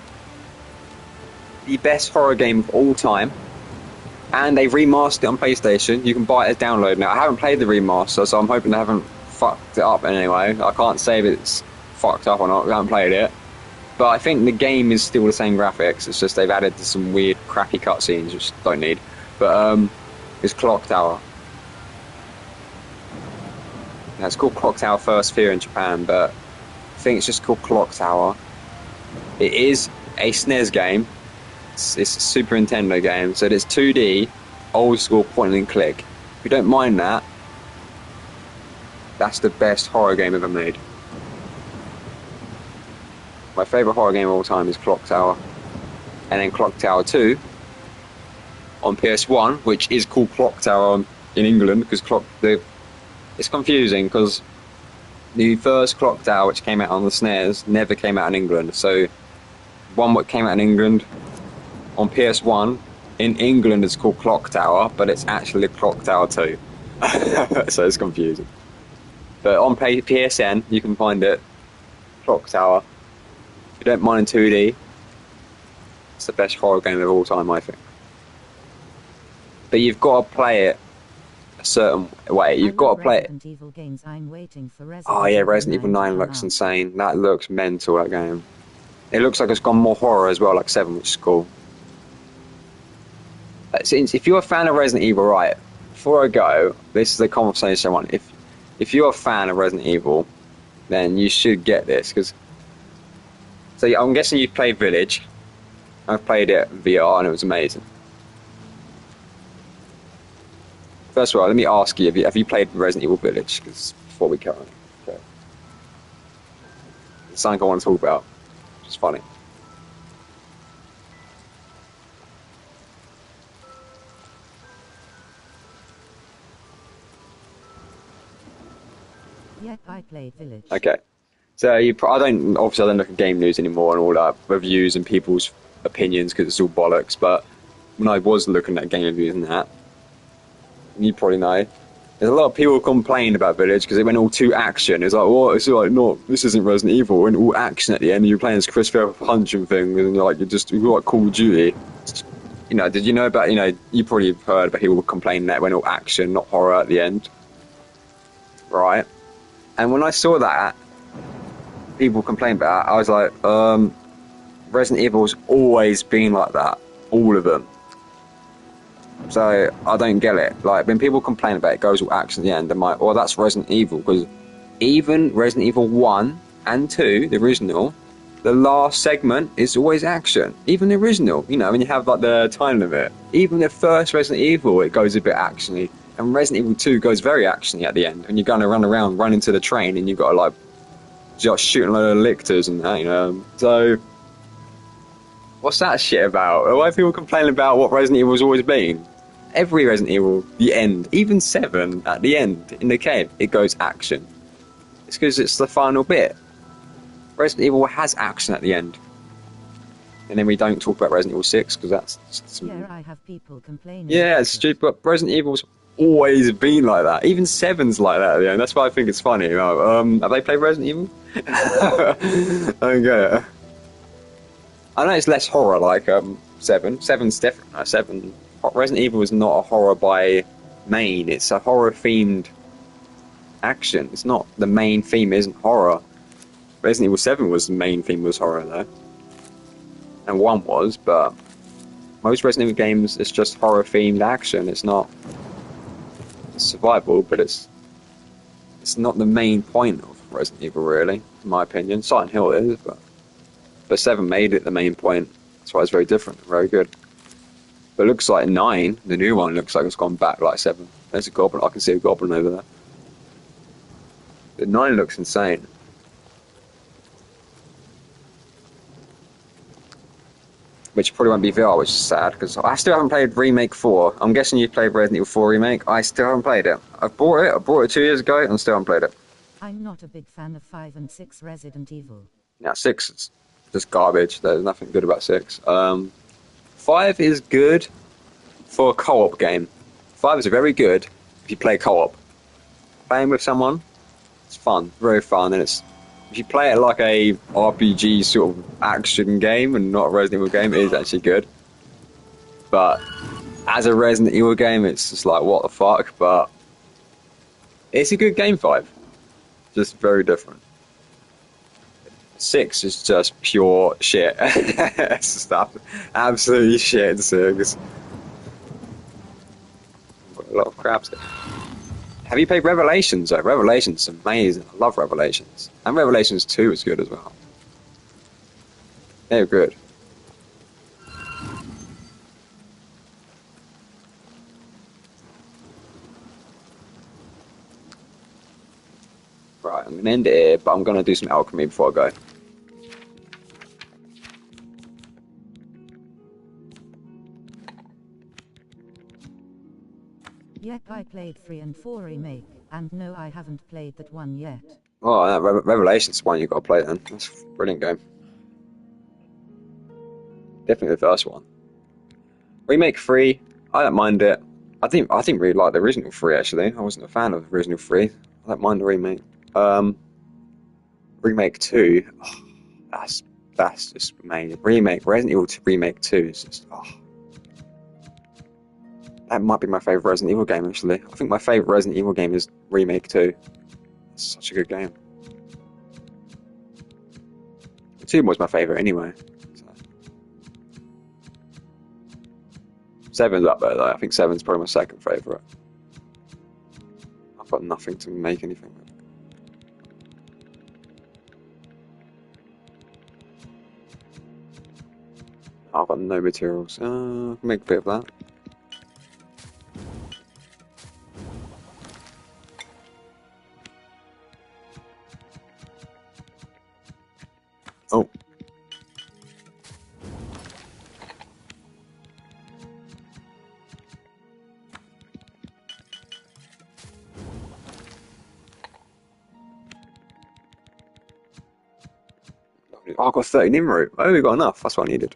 the best horror game of all time, and they've remastered it on PlayStation. You can buy it as download now. I haven't played the remaster, so I'm hoping they haven't fucked it up in any way. I can't say if it's fucked up or not. I haven't played it, but I think the game is still the same graphics. It's just they've added some weird, crappy cutscenes which don't need. But it's Clock Tower. Yeah, it's called Clock Tower First Fear in Japan, but I think it's just called Clock Tower. It is a SNES game. It's a Super Nintendo game, so it's 2D, old school point and click. If you don't mind that, that's the best horror game ever made. My favourite horror game of all time is Clock Tower. And then Clock Tower 2 on PS1, which is called Clock Tower in England, because it's confusing, because the first Clock Tower, which came out on the SNES, never came out in England. So, one what came out in England on PS1 in England is called Clock Tower, but it's actually Clock Tower 2. So it's confusing. But on PSN, you can find it, Clock Tower. If you don't mind in 2D, it's the best horror game of all time, I think. But you've got to play it a certain way. You've got to play it. Evil games. I'm waiting for Oh yeah, Resident Evil 9 looks insane. That looks mental, that game. It looks like it's gone more horror as well, like 7, which is cool. Since if you're a fan of Resident Evil, right, before I go, this is the conversation I want. If you're a fan of Resident Evil, then you should get this, because... So I'm guessing you've played Village. I've played it VR and it was amazing. First of all, let me ask you, have you played Resident Evil Village? Because before we carry on. Okay. It's something I want to talk about. It's funny. Yep, I played Village. Okay. So I don't look at game news anymore and all that, reviews and people's opinions, because it's all bollocks. But when I was looking at game reviews and that, you probably know, there's a lot of people complain about Village because it went all too action. It's like, oh, it's like, no, this isn't Resident Evil. It went all action at the end. And you're playing this Chris Fair punching thing, and you're like Call of Duty. You know, did you know about, you know, you probably have heard about people complaining that it went all action, not horror at the end. Right? And when I saw that, people complain about it, I was like, Resident Evil's always been like that. All of them. So, I don't get it. Like, when people complain about it goes all action at the end, I'm like, well, that's Resident Evil, because even Resident Evil 1 and 2, the original, the last segment is always action. Even the original, you know, when you have like the time limit. Even the first Resident Evil, it goes a bit actiony. And Resident Evil 2 goes very actiony at the end. And you're going to run around, run into the train, and you've got to like just shooting a load of lictors and that, you know. So, what's that shit about? Why are people complaining about what Resident Evil's always been? Every Resident Evil, the end, even 7 at the end in the cave, it goes action. It's because it's the final bit. Resident Evil has action at the end. And then we don't talk about Resident Evil 6 because that's Yeah, I have people complaining. yeah, it's stupid, but Resident Evil's always been like that. Even 7's like that at the end. That's why I think it's funny. You know? Have they played Resident Evil? Okay. I know it's less horror like 7. 7's different. 7 Resident Evil is not a horror by main. It's a horror themed action. It's not, the main theme isn't horror. Resident Evil 7 was the main theme was horror though. And 1 was, but most Resident Evil games it's just horror themed action. It's not survival, but it's not the main point of Resident Evil really, in my opinion. Silent Hill is, but 7 made it the main point. That's why it's very different, very good. But it looks like 9, the new one looks like it's gone back like 7. There's a goblin, I can see a goblin over there. The 9 looks insane. Which probably won't be VR, which is sad, because I still haven't played Remake 4. I'm guessing you played Resident Evil 4 Remake. I still haven't played it. I bought it 2 years ago, and still haven't played it. I'm not a big fan of 5 and 6 Resident Evil. Yeah, 6 is just garbage. There's nothing good about 6. 5 is good for a co-op game. 5 is very good if you play co-op. Playing with someone, it's fun, very fun, and it's if you play it like a RPG sort of action game and not a Resident Evil game, it is actually good. But as a Resident Evil game, it's just like, what the fuck? But it's a good game, 5. Just very different. 6 is just pure shit. It's just absolutely shit, 6. A lot of crabs there. Have you played Revelations though? Revelations is amazing. I love Revelations. And Revelations 2 is good as well. They're good. Right, I'm going to end it here, but I'm going to do some alchemy before I go. Yep, I played 3 and 4 Remake, and no, I haven't played that one yet. Oh, no, Revelations is one you've got to play then. That's a brilliant game. Definitely the first one. Remake 3, I don't mind it. I think really like the original 3 actually. I wasn't a fan of the original 3. I don't mind the remake. Remake 2, oh, that's just amazing. Resident Evil 2 Remake 2 is just, oh. That might be my favourite Resident Evil game, actually. I think my favourite Resident Evil game is Remake 2. It's such a good game. 2 was my favourite anyway. So. 7's up there, though. I think 7's probably my second favourite. I've got nothing to make anything with. I've got no materials. I can make a bit of that. Oh. Oh, I've got 13 in route. Oh, we got enough. That's what I needed.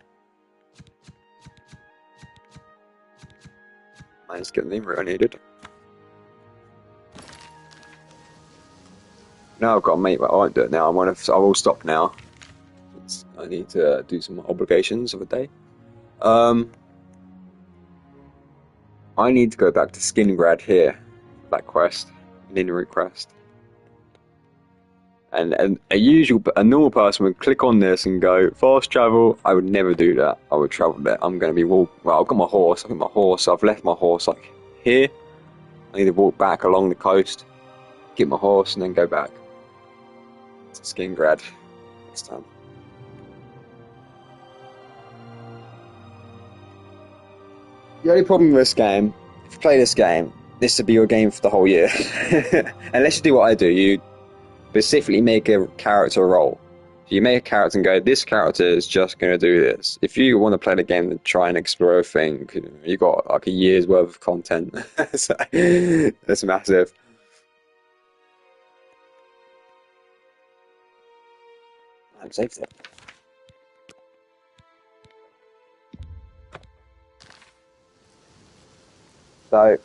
Let's get the route I needed. Now I've got to make, well, I won't do it now. I will stop now. I need to do some obligations of a day. I need to go back to Skingrad here. That quest. Linear quest. And a normal person would click on this and go fast travel. I would never do that. I would travel there. I'm going to be well. I've got my horse. I've left my horse like here. I need to walk back along the coast, get my horse, and then go back to Skingrad next time. The only problem with this game, if you play this game, this would be your game for the whole year. Unless you do what I do, you specifically make a character role. So you make a character and go, this character is just going to do this. If you want to play the game and try and explore a thing, you got like a year's worth of content. So, that's massive. I'm safe there. So,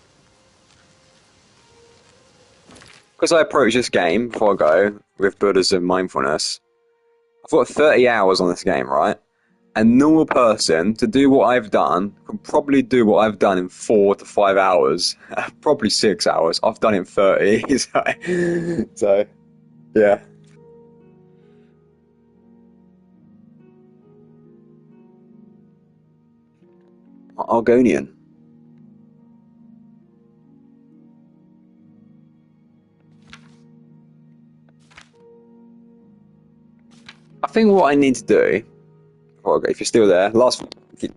because I approach this game before I go with Buddhism mindfulness, I've got 30 hours on this game, right? A normal person to do what I've done can probably do what I've done in 4 to 5 hours, probably 6 hours. I've done it in 30, so yeah. Argonian. I think what I need to do, if you're still there, last thing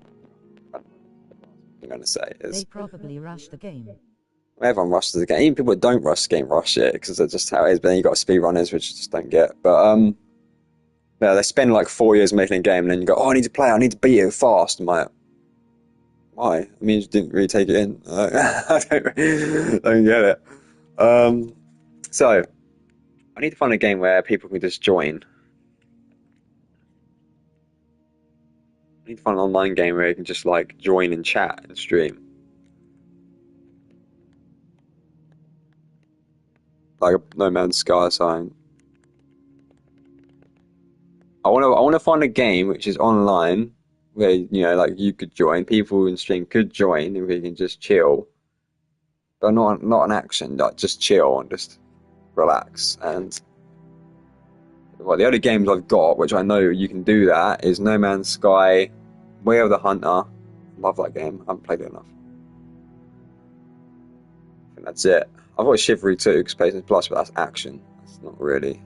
I'm going to say is... They probably rush the game. Everyone rushes the game. Even people that don't rush the game rush it, because that's just how it is. But then you've got speedrunners, which I just don't get. But, yeah, they spend like 4 years making a game, and then you go, oh, I need to play it, I need to beat it fast. I'm like, why? I mean, you just didn't really take it in. I don't get it. So, I need to find a game where people can just join. I need to find an online game where you can just like join and chat and stream. Like a No Man's Sky sign. I want to find a game which is online where, you know, like you could join, people in stream could join, and we can just chill. But not an action, like just chill and just relax. And well, the only games I've got, which I know you can do that, is No Man's Sky, Way of the Hunter. Love that game. I haven't played it enough. I think that's it. I've got Chivalry 2, Space Plus, but that's action. That's not really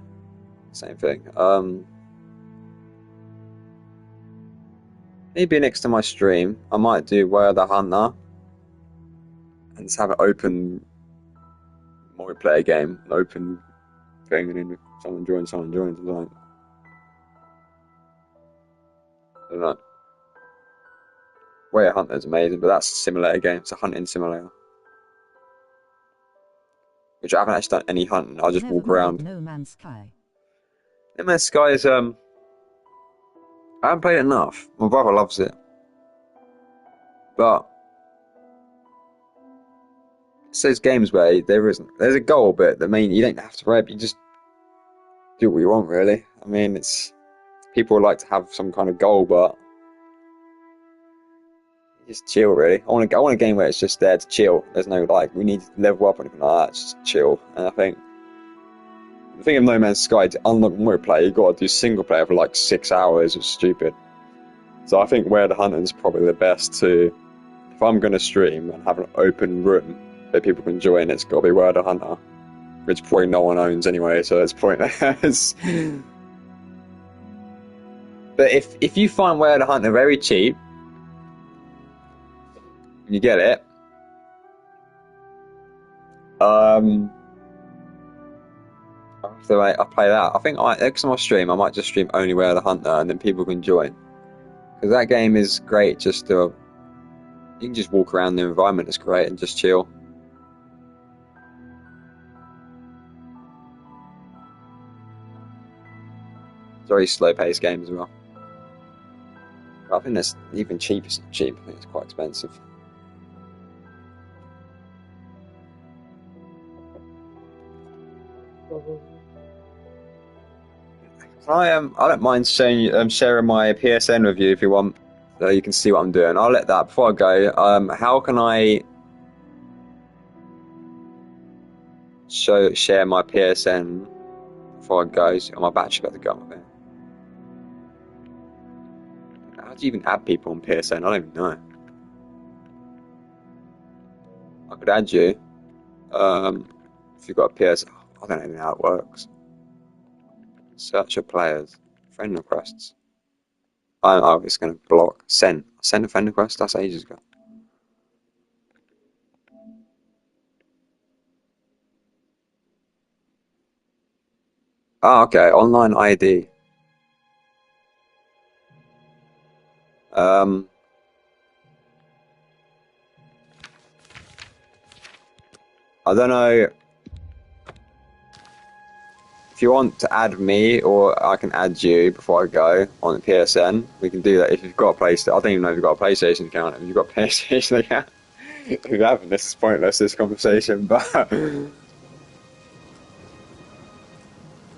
the same thing. Maybe next to my stream, I might do Way of the Hunter and just have an open multiplayer game, an open thing, and then if someone joins. Like, I don't know. Way of Hunter is amazing, but that's a simulator game. It's a hunting simulator. Which I haven't actually done any hunting. I just walk around. No Man's Sky. No Man's Sky is I haven't played it enough. My brother loves it, but it's those games where there's a goal, but the main, you don't have to rep. You just do what you want, really. I mean, it's people like to have some kind of goal, but just chill, really. I want a game where it's just there to chill. There's no like we need to level up or anything like that. It's just chill. And I think the thing of No Man's Sky, to unlock multiplayer, you've got to do single player for like 6 hours. It's stupid. So I think Where the Hunter is probably the best to. If I'm going to stream and have an open room that people can join, it's got to be Where the Hunter, which probably no one owns anyway, so it's pointless. But if you find Where the Hunter very cheap, you get it. So I play that. I think next time I stream, I might just stream only Where the Hunter, and then people can join. Because that game is great. Just you can just walk around the environment. It's great and just chill. It's a very slow-paced game as well. But I think that's even cheap. It's not cheap. I think it's quite expensive. I don't mind sharing my PSN with you if you want, so you can see what I'm doing. I'll let that before I go. How can I share my PSN before I go. So my battery's about to go up there. How do you even add people on PSN? I don't even know. I could add you. If you've got a PSN, I don't even know how it works. Search your players. Friend requests. Oh, it's going to block. Send a friend request. That's ages ago. Oh, okay. Online ID. I don't know if you want to add me or I can add you before I go on the PSN. We can do that if you've got a PlayStation. I don't even know if you've got a PlayStation account. If you've got a PlayStation account, if you haven't, this is pointless, this conversation, but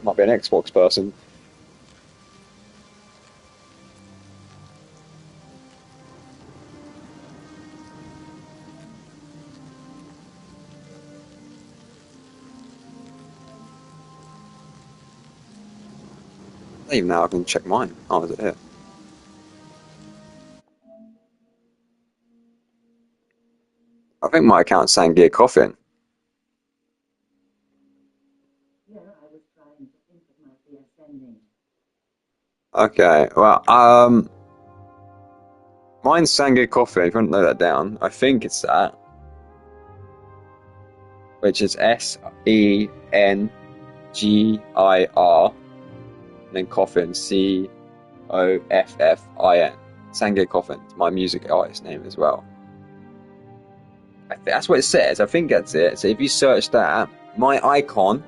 might be an Xbox person. I don't even know I can check mine. Oh, is it here? I think my account's saying Gear Coffin. Yeah, I was trying to think of my PSN name. Okay, well, mine's Sangir Coffin. If you want to note that down, I think it's that, which is SENGIR, and then Coffin, COFFIN. Sangir Coffin. It's my music artist name as well. That's what it says. I think that's it. So if you search that, my icon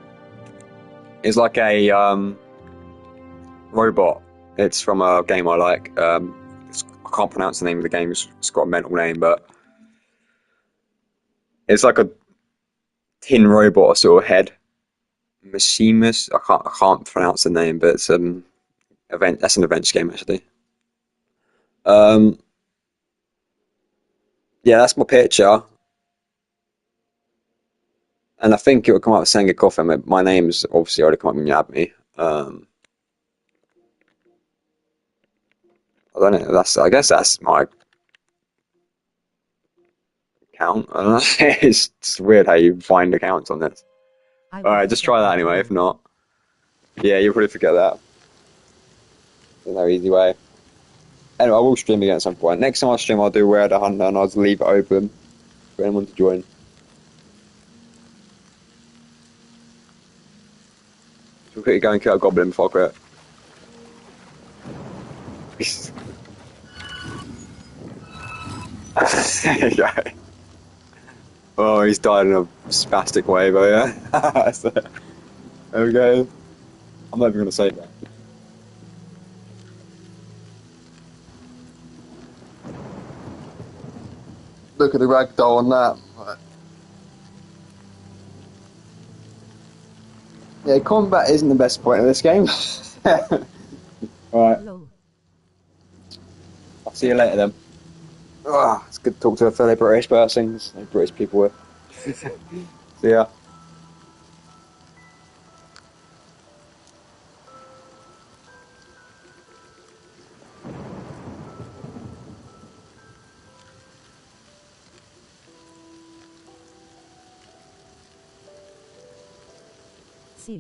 is like a robot. It's from a game I like. I can't pronounce the name of the game. It's got a mental name, but it's like a tin robot sort of head. Machimus. I can't pronounce the name, but it's event. That's an adventure game actually. Um, yeah, that's my picture, and I think it will come up with Sangha Coffin. My name's obviously already come up when you add me. I don't know. I guess that's my account. I don't know. It's weird how you find accounts on this. I All will right, just forget try that that anyway. If too. not, yeah, you'll probably forget that. There's no easy way. Anyway, I will stream again at some point. Next time I stream, I'll do Where the Hunter, and I'll just leave it open for anyone to join. So we'll quickly go and kill a goblin before I quit. There you go. Oh, he's died in a spastic way, but yeah. So, there we go. I'm not even going to say that. Look at the ragdoll on that. Yeah, combat isn't the best point of this game. Alright, Lol. I'll see you later then. It's good to talk to a fellow British person. There's no British people here. See ya. See you